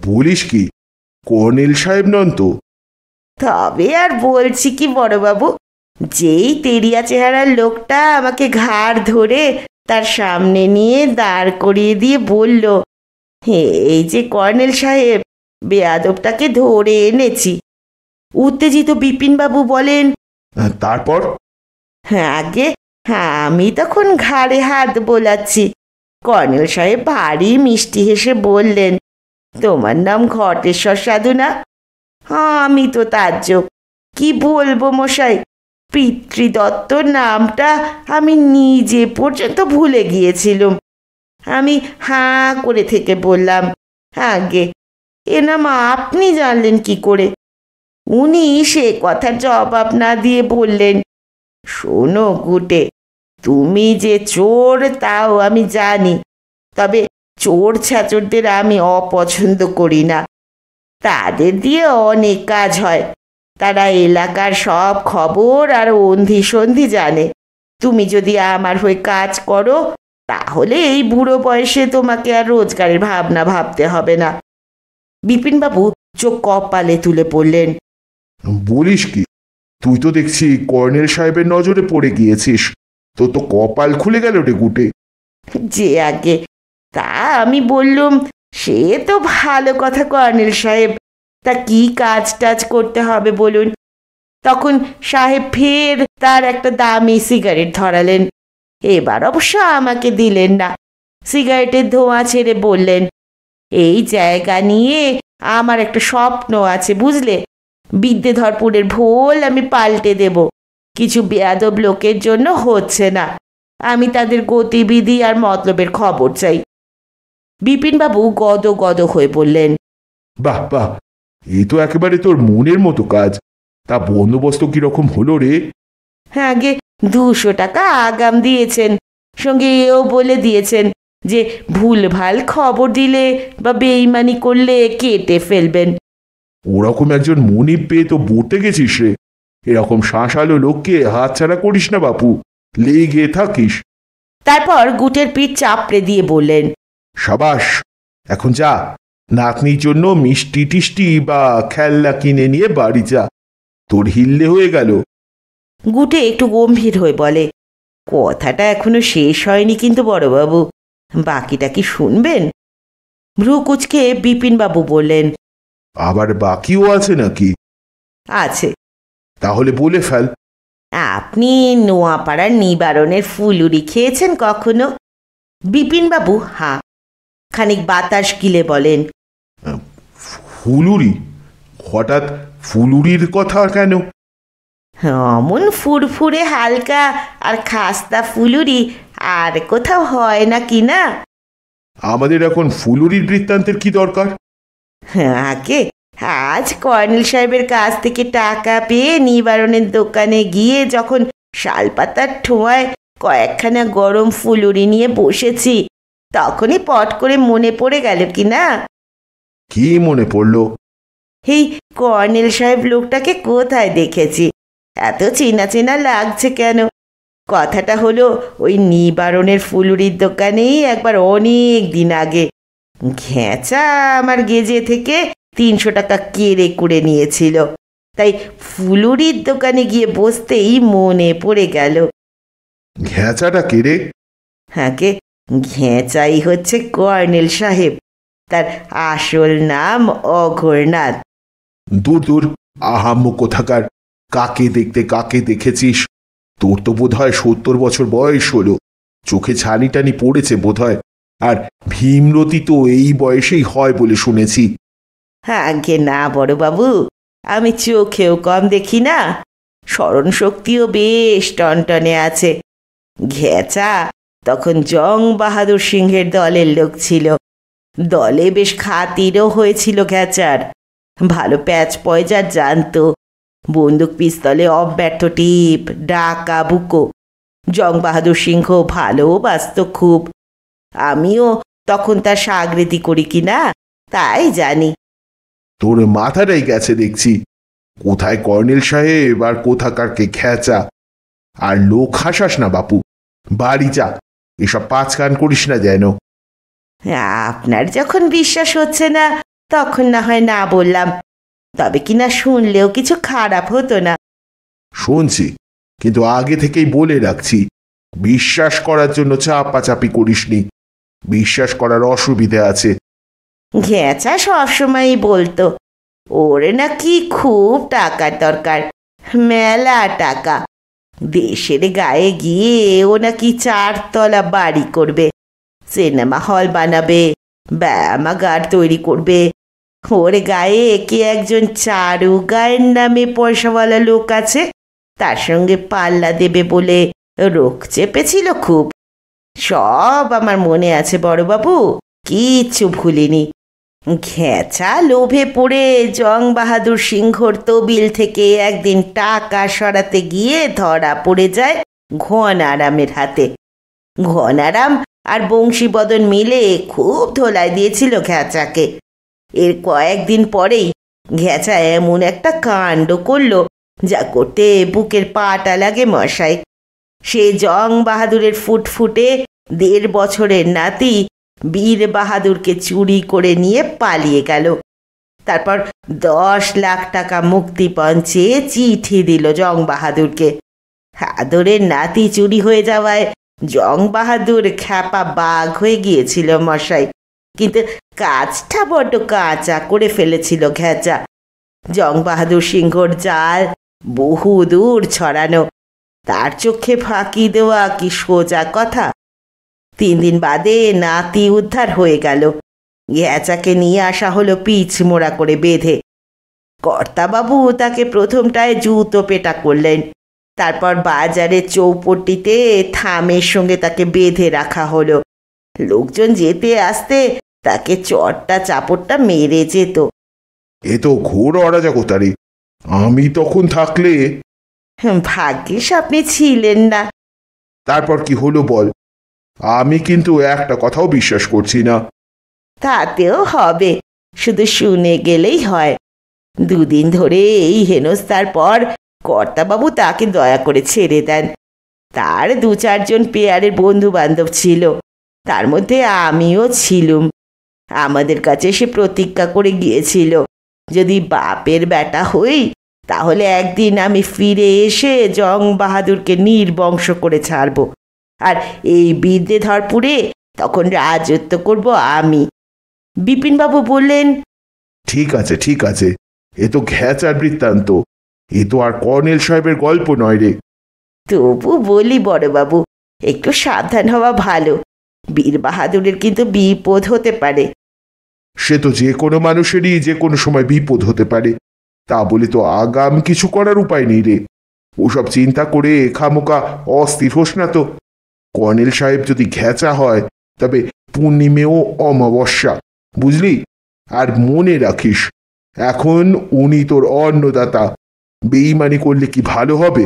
বলিস কি, কর্নেল সাহেব নন তো? তবে আর বলছি কি বড়বাবু, যেই তেরিয়া চেহারার লোকটা আমাকে ঘাড় ধরে তার সামনে নিয়ে দাঁড় করিয়ে দিয়ে বলল, এই যে কর্নেল সাহেব, বেয়াদবটাকে ধরে এনেছি। উত্তেজিত বিপিনবাবু বলেন, তারপর? হ্যাঁ আগে, হ্যাঁ আমি তখন ঘাড়ে হাত বোলাচ্ছি। কর্নেল সাহেব ভারী মিষ্টি হেসে বললেন, তোমার নাম ঘটেশ্বর সাধু না? আমি তো তাজ্জব, কি বলবো মশাই, পিতৃদত্তর নামটা আমি নিজে পর্যন্ত ভুলে গিয়েছিলাম। আমি হাঁ করে থেকে বললাম, আগে এ নাম আপনি জানলেন কি করে? উনি সে কথার জবাব না দিয়ে বললেন, শোনো গুটে, তুমি যে চোর তাও আমি জানি, তবে চোর ছাচরদের আমি অপছন্দ করি না। তাদের দিয়ে অনেক কাজ হয়, তারা এলাকার সব খবর আর অন্ধি সন্ধি জানে। তুমি যদি আমার হয়ে কাজ করো, তাহলে এই বুড়ো বয়সে তোমাকে আর রোজগারের ভাবনা ভাবতে হবে না। বিপিনবাবু চোখ কপালে তুলে পড়লেন, বলিস কি, তুই তো দেখছি কর্নেল সাহেবের নজরে পড়ে গিয়েছিস। তোর তো কপাল খুলে গেল রে গুটে। যে আগে তা আমি বললুম, সে তো ভালো কথা কর্নেল সাহেব, তা কি কাজ টাজ করতে হবে বলুন? তখন সাহেব ফের তার একটা দামি সিগারেট ধরালেন। এবার অবশ্য আমাকে দিলেন না, সিগারেটের ধোঁয়া ছেড়ে বললেন, এই জায়গা নিয়ে আমার একটা স্বপ্ন আছে বুঝলে। বিদ্যেধরপুরের ভোল আমি পাল্টে দেব। কিছু বেয়াদব লোকের জন্য হচ্ছে না, আমি তাদের গতিবিধি আর মতলবের খবর চাই। বিপিনবাবু গদ গদ হয়ে বললেন, বাহ বাহ, এই তো একেবারে তোর মনের মতো কাজ। তা বন্দোবস্ত কিরকম হলো রে? হ্যাঁ আগে 200 টাকা আগাম দিয়েছেন, সঙ্গে এও বলে দিয়েছেন যে ভুলভাল খবর দিলে বা বেইমানি করলে কেটে ফেলবেন। ওরকম একজন মনিব পেয়ে তো বলতে গেছিস রে। এরকম শাঁসালো লোককে হাতছাড়া করিস না বাপু, লেগে থাকিস। তারপর গুটের পিঠ চাপড়ে দিয়ে বললেন, সাবাস, এখন যা, নাতনির জন্য মিষ্টি টিষ্টি বা খেলনা কিনে নিয়ে বাড়ি যা, তোর হিল্লে হয়ে গেল। গুটে একটু গম্ভীর হয়ে বলে, কথাটা এখনো শেষ হয়নি কিন্তু বড়বাবু, বাকিটা কি শুনবেন? ভ্রু কুচকে বিপিনবাবু বললেন, আবার বাকিও আছে নাকি? আছে। তাহলে বলে ফেল। আপনি নোয়াপাড়ার নিবারণের ফুলুরি খেয়েছেন কখনো? বিপিনবাবু হাঁ। খানিক বাতাস গিলে বলেন, ফুলুরি? হঠাৎ ফুলুরির কথা কেন? অমন ফুরফুরে হালকা আর খাস্তা ফুলুরি আর কোথাও হয় না কি না? আমাদের এখন ফুলুরির বৃত্তান্তের কি দরকার? আগে আজ কর্নেল সাহেবের কাছ থেকে টাকা পেয়ে নিবারণের দোকানে গিয়ে যখন শালপাতার ঠোঁয়ায় কয়েকখানা গরম ফুলুরি নিয়ে বসেছি, তখনই পট করে মনে পড়ে গেল কি না কি মনে পড়লো? এই কর্নেল সাহেব লোকটাকে কোথায় দেখেছি, এত চেনা চেনা লাগছে কেন? কথাটা হলো ওই নিবারণের ফুলুরির দোকানেই একবার অনেক দিন আগে ঘেঁচা আমার গেজে থেকে 300 টাকা কেড়ে করে নিয়েছিল, তাই ফুলুরির দোকানে গিয়ে বসতেই মনে পড়ে গেল। ঘেঁচাটা কে রে? হাঁকে ঘেঁচাই হচ্ছে কর্নেল সাহেব, তার আসল নাম অঘোরনাথ। দূর দূর, আহাম্ম কোথাকার! কাকে দেখতে কাকে দেখেছিস? তোর তো বোধ হয় 70 বছর বয়স হলো, চোখে ছানি টানি পড়েছে বোধ হয়। আর ভীমরতি তো এই বয়সেই হয় বলে শুনেছি। আগে না বড়বাবু, আমি চোখেও কম দেখি না, স্মরণ শক্তিও বেশ টনটনে আছে। ঘেঁচা তখন জং বাহাদুর সিংহের দলের লোক ছিল, দলে বেশ খাতিরও হয়েছিল ঘেঁচার, ভালো প্যাচ পয়জা জানতো, বন্দুক পিস্তলে অব্যর্থ টিপ, ডাকা বুকো। জং বাহাদুর সিংহ ভালোবাসত খুব, আমিও তখন তার সাগরেদি করি কিনা তাই জানি। তোর মাথাটাই গেছে দেখছি, কোথায় কর্নেল সাহেব আর কোথাকারকে ঘেঁচা। আর লোক হাসাস না বাপু, বাড়ি যা, এসব পাঁচ কান করিস না যেন। আপনার যখন বিশ্বাস হচ্ছে না তখন না হয় না বললাম, তবে কিনা শুনলেও কিছু খারাপ হতো না। শুনছি, কিন্তু আগে থেকেই বলে রাখছি, বিশ্বাস করার জন্য চাপাচাপি করিসনি, বিশ্বাস করার অসুবিধে আছে। ঘেঁচা সবসময়ই বলতো ওর নাকি খুব টাকার দরকার, মেলা টাকা, দেশের গায়ে গিয়ে ও নাকি 4 তলা বাড়ি করবে, সিনেমা হল বানাবে, ব্যায়ামাগার তৈরি করবে। ওর গায়ে কে একজন চারু গায়ের নামে পয়সাওয়ালা লোক আছে, তার সঙ্গে পাল্লা দেবে বলে রোগ চেপেছিল খুব। সব আমার মনে আছে বড়বাবু, কিচ্ছু ভুলিনি। ঘেঁচা লোভে পড়ে জং বাহাদুর সিংহর তবিল থেকে একদিন টাকা সরাতে গিয়ে ধরা পড়ে যায় ঘনারামের হাতে। ঘনারাম আর বংশীবদন মিলে খুব ধোলাই দিয়েছিল ঘেঁচাকে। এর কয়েকদিন পরেই ঘেঁচা এমন একটা কাণ্ড করলো যা করতে বুকের পাটা লাগে মশাই। সে জং বাহাদুরের ফুটফুটে 1.5 বছরের নাতি বীর বাহাদুরকে চুরি করে নিয়ে পালিয়ে গেল। তারপর 10 লাখ টাকা মুক্তিপণ চেয়ে চিঠি দিল জং বাহাদুরকে। আদরের নাতি চুরি হয়ে যাওয়ায় জং বাহাদুর খ্যাপা বাঘ হয়ে গিয়েছিল মশাই, কিন্তু কাজটা বড্ড কাঁচা করে ফেলেছিল ঘেঁচা। জং বাহাদুর সিংহর জাল বহু দূর ছড়ানো, তার চোখে ফাঁকি দেওয়া কি সোজা কথা? 3 দিন বাদে নাতি উদ্ধার হয়ে গেল। ঘেঁচাকে নিয়ে আসা হলো পিছ মোড়া করে বেঁধে। কর্তাবাবু তাকে প্রথমটায় জুতো পেটা করলেন, তারপর বাজারের চৌপট্টিতে থামের সঙ্গে তাকে বেঁধে রাখা হলো। লোকজন যেতে আসতে তাকে চটটা চাপড়টা মেরে যেত। এ তো ঘোর অরাজকতারে, আমি তখন থাকলে। ভাগ্যিস আপনি ছিলেন না। তারপর কি হলো বল? আমি কিন্তু একটা কথাও বিশ্বাস করছি না। তাতেও হবে, শুধু শুনে গেলেই হয়। 2 দিন ধরে এই হেনস্থার পর কর্তাবাবু তাকে দয়া করে ছেড়ে দেন। তার 2-4 জন পেয়ারের বন্ধু বান্ধব ছিল, তার মধ্যে আমিও ছিলুম। আমাদের কাছে সে প্রতিজ্ঞা করে গিয়েছিল, যদি বাপের বেটা হই তাহলে একদিন আমি ফিরে এসে জং বাহাদুরকে নির্বংশ করে ছাড়ব, আর এই বিদ্যেধরপুরে তখন রাজত্ব করব আমি। বিপিনবাবু বললেন, ঠিক আছে ঠিক আছে, এ তো ঘেঁচার বৃত্তান্ত, এ তো আর কর্নেল সাহেবের গল্প নয় রে। তবু বলি বড়বাবু, একটু সাবধান হওয়া ভালো, বীর বাহাদুরের কিন্তু বিপদ হতে পারে। সে তো যে কোনো মানুষেরই যে কোনো সময় বিপদ হতে পারে, তা বলে তো আগাম কিছু করার উপায় নেই রে। ওসব চিন্তা করে খামোকা অস্থির হোস না তো। কর্নেল সাহেব যদি ঘেঁচা হয় তবে পূর্ণিমেও অমাবস্যা, বুঝলি? আর মনে রাখিস, এখন উনি তোর অন্নদাতা, বেইমানি করলে কি ভালো হবে?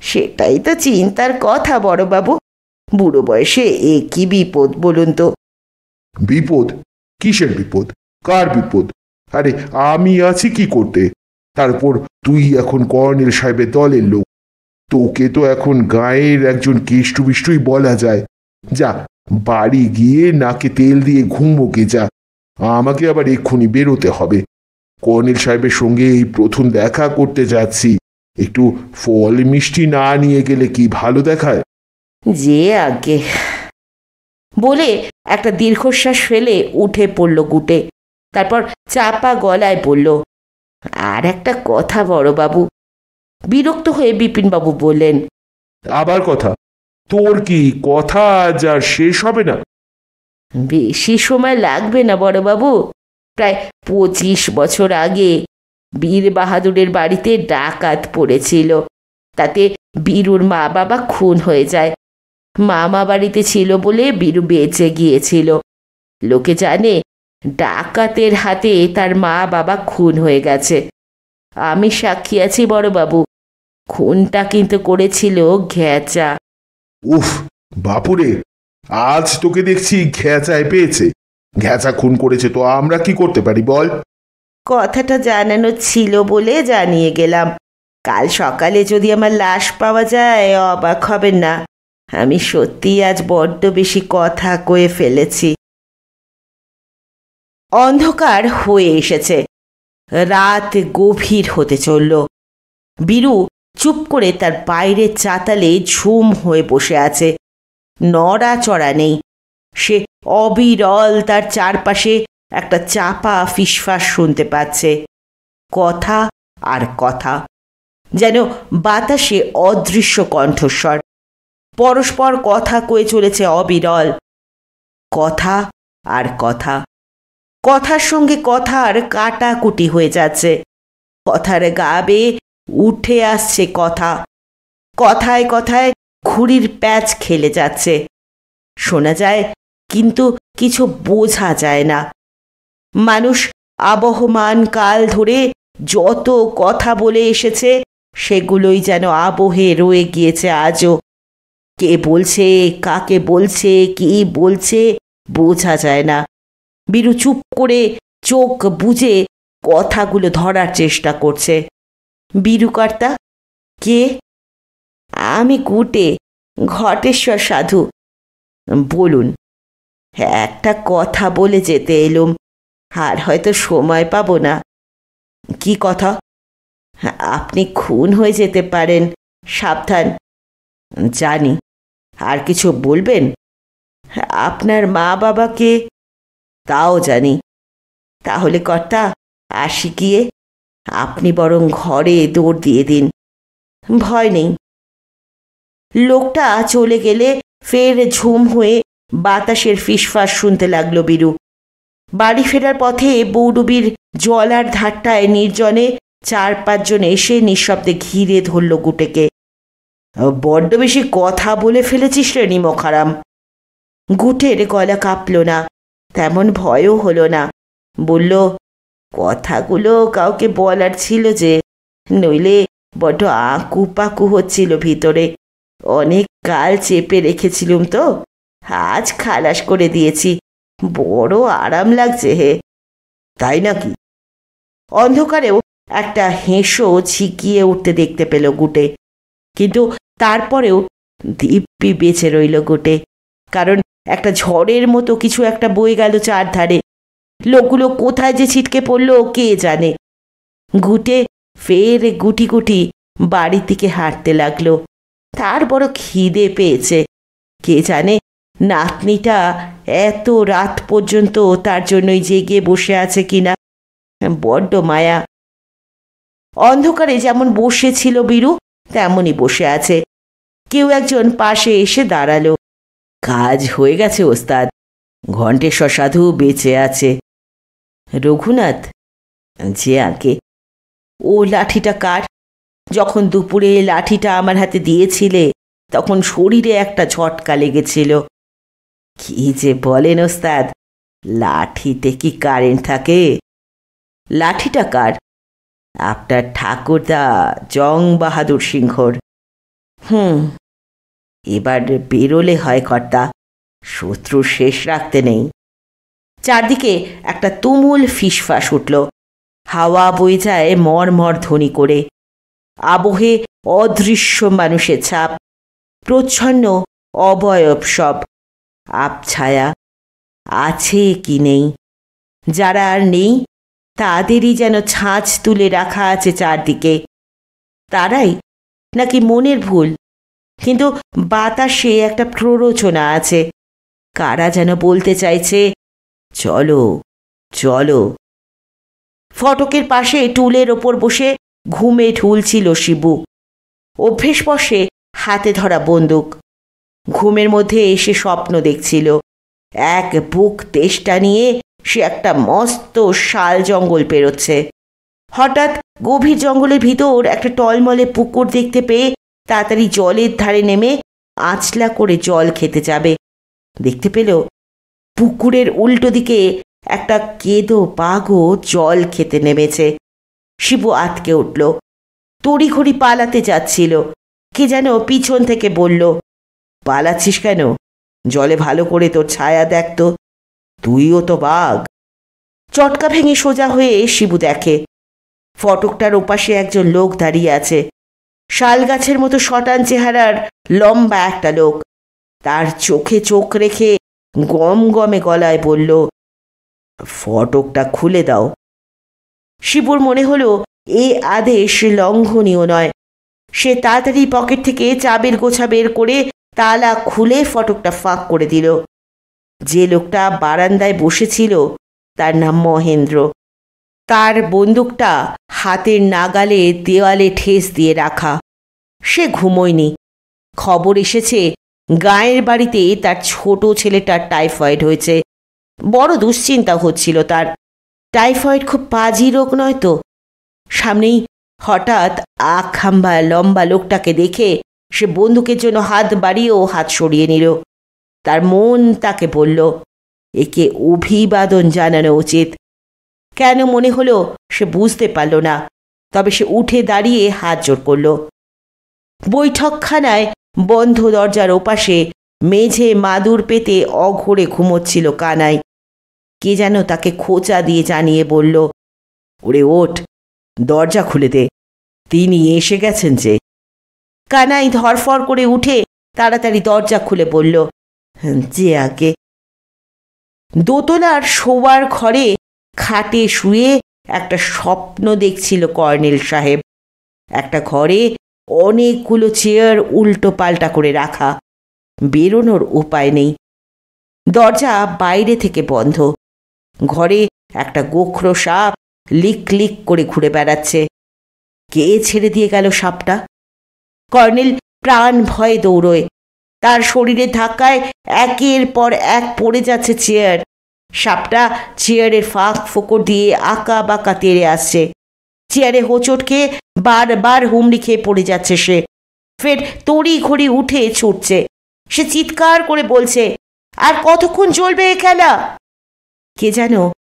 সেটাই তো চিন্তার কথা বড়বাবু, বুড়ো বয়সে এ কি বিপদ বলুন তো। বিপদ? কিসের বিপদ? কার বিপদ? আরে আমি আছি কি করতে? তারপর তুই এখন কর্নেল সাহেবের দলের লোক, তোকে তো এখন গায়ের একজন কেষ্টু বিষ্টুই বলা যায়। যা, বাড়ি গিয়ে নাকে তেল দিয়ে ঘুমোকে যা। আমাকে আবার এক্ষুনি বেরোতে হবে। কর্নেল সাহেবের সঙ্গে এই প্রথম দেখা করতে যাচ্ছি, একটু ফল মিষ্টি না নিয়ে গেলে কি ভালো দেখায়? যে আগে বলে একটা দীর্ঘশ্বাস ফেলে উঠে পড়ল গুটে। তারপর চাপা গলায় বলল, আর একটা কথা বড়বাবু। বিরক্ত হয়ে বিপিনবাবু বললেন, আবার কথা? তোর কি কথা আজ আর শেষ হবে না? বেশি সময় লাগবে না বড়বাবু। প্রায় 25 বছর আগে বীর বাহাদুরের বাড়িতে ডাকাত পড়েছিল। তাতে বীরুর মা বাবা খুন হয়ে যায়। মামা বাড়িতে ছিল বলে বীরু বেঁচে গিয়েছিল। লোকে জানে ডাকাতের হাতে তার মা বাবা খুন হয়ে গেছে। আমি সাক্ষী আছি বড়বাবু, খুনটা কিন্তু করেছিল ঘ্যাচা। উফ বাপুরে, আজ তোকে দেখছি ঘ্যাচায় পেয়েছে। ঘ্যাচা খুন করেছে তো আমরা কি করতে পারি বল? কথাটা জানানো ছিল বলে জানিয়ে গেলাম। কাল সকালে যদি আমার লাশ পাওয়া যায় অবাক হবেন না। আমি সত্যি আজ বড্ড বেশি কথা কয়ে ফেলেছি। অন্ধকার হয়ে এসেছে, রাত গভীর হতে চলল। বীরু চুপ করে তার বাইরের চাতালে ঝুম হয়ে বসে আছে। নড়াচড়া নেই। সে অবিরল তার চারপাশে একটা চাপা ফিসফাস শুনতে পাচ্ছে। কথা আর কথা, যেন বাতাসে অদৃশ্য কণ্ঠস্বর পরস্পর কথা কয়ে চলেছে অবিরল। কথা আর কথা, কথার সঙ্গে কথার কাটাকুটি হয়ে যাচ্ছে। কথার গা বেয়ে উঠে আসছে কথা, কথায় কথায় ঘুড়ির প্যাচ খেলে যাচ্ছে। শোনা যায় কিন্তু কিছু বোঝা যায় না। মানুষ আবহমান কাল ধরে যত কথা বলে এসেছে সেগুলোই যেন আবহে রয়ে গিয়েছে আজও। কে বলছে, কাকে বলছে, কি বলছে বোঝা যায় না। বীরু চুপ করে চোখ বুজে কথাগুলো ধরার চেষ্টা করছে। বীরু কর্তা? কে? আমি গুটে, ঘটেশ্বর সাধু। বলুন। একটা কথা বলে যেতে এলুম, আর হয়তো সময় পাবো না। কি কথা? আপনি খুন হয়ে যেতে পারেন, সাবধান। জানি। আর কিছু বলবেন? আপনার মা বাবাকে? তাও জানি। তাহলে কর্তা আসি গিয়ে? আপনি বরং ঘরে দৌড় দিয়ে দিন, ভয় নেই। লোকটা চলে গেলে ফের ঝুম হয়ে বাতাসের ফিসফাস শুনতে লাগলো বীরু। বাড়ি ফেরার পথে বৌডুবির জলার ধারটায় নির্জনে 4-5 জন এসে নিঃশব্দে ঘিরে ধরল গুটেকে। বড্ড বেশি কথা বলে ফেলেছিস রে নিমখারাম। গুটের গলা কাঁপল না, তেমন ভয়ও হলো না। বলল, কথাগুলো কাউকে বলার ছিল যে, নইলে বড্ড আঁকু পাকু হচ্ছিল ভিতরে। অনেক কাল চেপে রেখেছিলুম তো, আজ খালাস করে দিয়েছি। বড় আরাম লাগছে হে। তাই নাকি? অন্ধকারেও একটা হেঁসো ঝিকিয়ে উঠতে দেখতে পেল গুটে। কিন্তু তারপরেও দিব্যি বেঁচে রইল গুটে, কারণ একটা ঝড়ের মতো কিছু একটা বয়ে গেল চারধারে। লোকগুলো কোথায় যে ছিটকে পড়ল কে জানে। গুটে ফের গুটি গুটি বাড়ির দিকে হাঁটতে লাগলো। তার বড় খিদে পেয়েছে। কে জানে নাতনিটা এত রাত পর্যন্ত তার জন্যই জেগে বসে আছে কিনা। বড্ড মায়া। অন্ধকারে যেমন বসেছিল বীরু তেমনই বসে আছে। কেউ একজন পাশে এসে দাঁড়ালো। কাজ হয়ে গেছে ওস্তাদ, ঘণ্টেশ্বর সাধু বেঁচে আছে। রঘুনাথ? যে আগে। ও লাঠিটা কার? যখন দুপুরে লাঠিটা আমার হাতে দিয়েছিলে তখন শরীরে একটা ঝটকা লেগেছিল। কি যে বলেন ওস্তাদ, লাঠিতে কি কারেন্ট থাকে? লাঠিটা কার? আপনার ঠাকুরদা জং বাহাদুর সিংহর। এবার বেরোলে হয় কর্তা, শত্রুর শেষ রাখতে নেই। চারদিকে একটা তুমুল ফিসফাস উঠল। হাওয়া বয়ে যায় মরমর ধ্বনি করে। আবহে অদৃশ্য মানুষের ছাপ, প্রচ্ছন্ন অবয়ব সব, আবছায়া আছে কি নেই। যারা আর নেই তাদেরই যেন ছাঁচ তুলে রাখা আছে চারদিকে। তারাই নাকি মনের ভুল? কিন্তু বাতাসে একটা প্ররোচনা আছে, কারা যেন বলতে চাইছে, চলো চলো। ফটকের পাশে টুলের ওপর বসে ঘুমে ঢুলছিল শিবু। অভ্যেসবশে হাতে ধরা বন্দুক। ঘুমের মধ্যে এসে স্বপ্ন দেখছিল। এক বুক তেষ্টা নিয়ে সে একটা মস্ত শাল জঙ্গল পেরোচ্ছে। হঠাৎ গভীর জঙ্গলের ভিতর একটা টলমলে পুকুর দেখতে পেয়ে তাড়াতাড়ি জলের ধারে নেমে আঁচলা করে জল খেতে যাবে। দেখতে পেল পুকুরের উল্টো দিকে একটা কেদো বাঘও জল খেতে নেমেছে। শিবু আটকে উঠল। তড়িঘড়ি পালাতে যাচ্ছিল। কে যেন পিছন থেকে বলল, পালাচ্ছিস কেন? জলে ভালো করে তোর ছায়া দেখ তো, তুইও তো বাঘ। চটকা ভেঙে সোজা হয়ে শিবু দেখে ফটকটার ওপাশে একজন লোক দাঁড়িয়ে আছে। শাল গাছের মতো শটান চেহারার লম্বা একটা লোক। তার চোখে চোখ রেখে গম গমে গলায় বলল, ফটকটা খুলে দাও। শিবুর মনে হলো এ আদেশ লঙ্ঘনীয় নয়। সে তাড়াতাড়ি পকেট থেকে চাবির গোছা বের করে তালা খুলে ফটকটা ফাঁক করে দিল। যে লোকটা বারান্দায় বসেছিল তার নাম মহেন্দ্র। তার বন্দুকটা হাতের নাগালে দেওয়ালে ঠেস দিয়ে রাখা। সে ঘুমোয়নি। খবর এসেছে গায়ের বাড়িতে তার ছোট ছেলেটার টাইফয়েড হয়েছে। বড় দুশ্চিন্তা হচ্ছিল তার। টাইফয়েড খুব পাজি রোগ নয় তো? সামনেই হঠাৎ আখাম্বা লম্বা লোকটাকে দেখে সে বন্দুকের জন্য হাত বাড়িয়েও হাত সরিয়ে নিল। তার মন তাকে বলল, একে অভিবাদন জানানো উচিত। কেন মনে হলো সে বুঝতে পারল না। তবে সে উঠে দাঁড়িয়ে হাত জোড় করল। বৈঠকখানায় বন্ধ দরজার ওপাশে মেঝে মাদুর পেতে অঘোরে ঘুমোচ্ছিল কানাই। কে যেন তাকে খোঁচা দিয়ে জানিয়ে বলল, ওরে ওঠ, দরজা খুলে দে, তিনি এসে গেছেন যে। কানাই ধরফর করে উঠে তাড়াতাড়ি দরজা খুলে বলল, যে আগে। দোতলার শোবার ঘরে খাটে শুয়ে একটা স্বপ্ন দেখছিল কর্নেল সাহেব। একটা ঘরে অনেকগুলো চেয়ার উল্টো পাল্টা করে রাখা। বেরোনোর উপায় নেই। দরজা বাইরে থেকে বন্ধ। ঘরে একটা গোখরো সাপ লিক লিক করে ঘুরে বেড়াচ্ছে। কে ছেড়ে দিয়ে গেল সাপটা? কর্নেল প্রাণ ভয়ে দৌড়োয়। তার শরীরের ধাক্কায় একের পর এক পড়ে যাচ্ছে চেয়ার। সাপটা চেয়ারের ফাঁক ফোকর দিয়ে আঁকা বাঁকা তেড়ে আসছে। চেয়ারে হোঁচট খেয়ে বারবার হুমড়ি খেয়ে পড়ে যাচ্ছে সে। ফের তড়ি ঘড়ি উঠে ছুটছে। সে চিৎকার করে বলছে, আর কতক্ষণ চলবে এ খেলা? কে যেন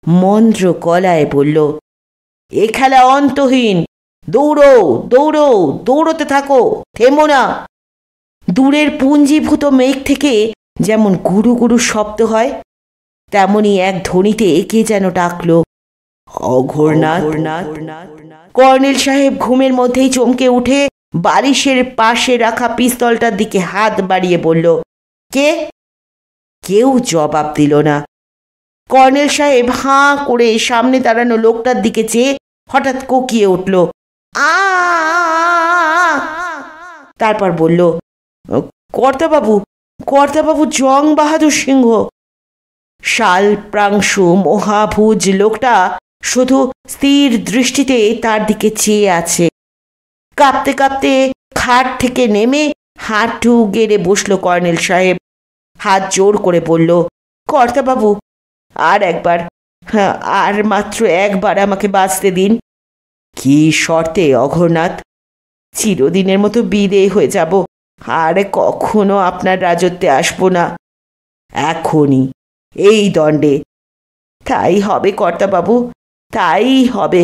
মন্দ্র গলায় বলল, এ খেলা অন্তহীন, দৌড়ো দৌড়ো, দৌড়তে থাকো, থেমো না। দূরের পুঞ্জীভূত মেঘ থেকে যেমন গুরু গুরু শব্দ হয়, তেমনি এক ধ্বনিতে কে যেন ডাকল, অঘোরনাথ। কর্নেল সাহেব ঘুমের মধ্যেই চমকে উঠে বালিশের পাশে রাখা পিস্তলটার দিকে হাত বাড়িয়ে বলল, কে? কেউ জবাব দিল না। কর্নেল সাহেব হাঁ করে সামনে দাঁড়ানো লোকটার দিকে চেয়ে হঠাৎ কোকিয়ে উঠল, আ। তারপর বলল, কর্তাবাবু, কর্তাবাবু জং বাহাদুর সিংহ। শাল প্রাংশু মহাভুজ লোকটা শুধু স্থির দৃষ্টিতে তার দিকে চেয়ে আছে। কাঁপতে কাঁপতে খাট থেকে নেমে হাঁটু গেড়ে বসল কর্নেল সাহেব। হাত জোর করে বলল, কর্তাবাবু, আর একবার, হ্যাঁ আর মাত্র একবার আমাকে বাঁচতে দিন। কি শর্তে অঘোরনাথ? চিরদিনের মতো বিদেয় হয়ে যাব, আর কখনো আপনার রাজত্বে আসবো না। এখনই, এই দণ্ডে। তাই হবে কর্তাবাবু, তাই হবে।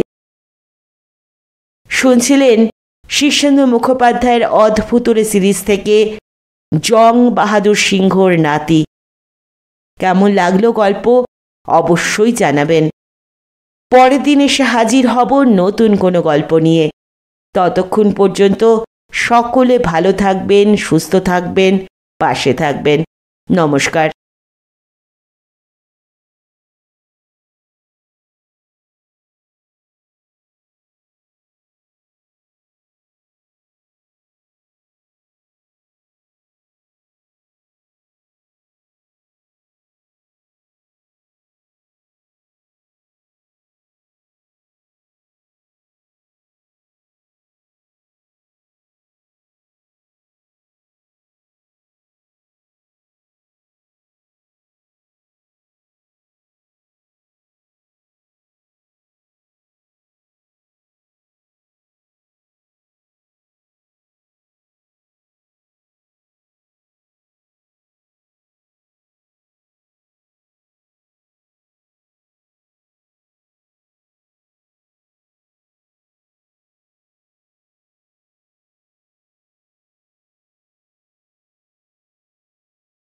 শুনছিলেন শীর্ষেন্দু মুখোপাধ্যায়ের অদ্ভুতরে সিরিজ থেকে জং বাহাদুর সিংহর নাতি। কেমন লাগলো গল্প অবশ্যই জানাবেন। পরের দিন এসে হাজির হব নতুন কোনো গল্প নিয়ে। ততক্ষণ পর্যন্ত সকলে ভালো থাকবেন, সুস্থ থাকবেন, পাশে থাকবেন। নমস্কার।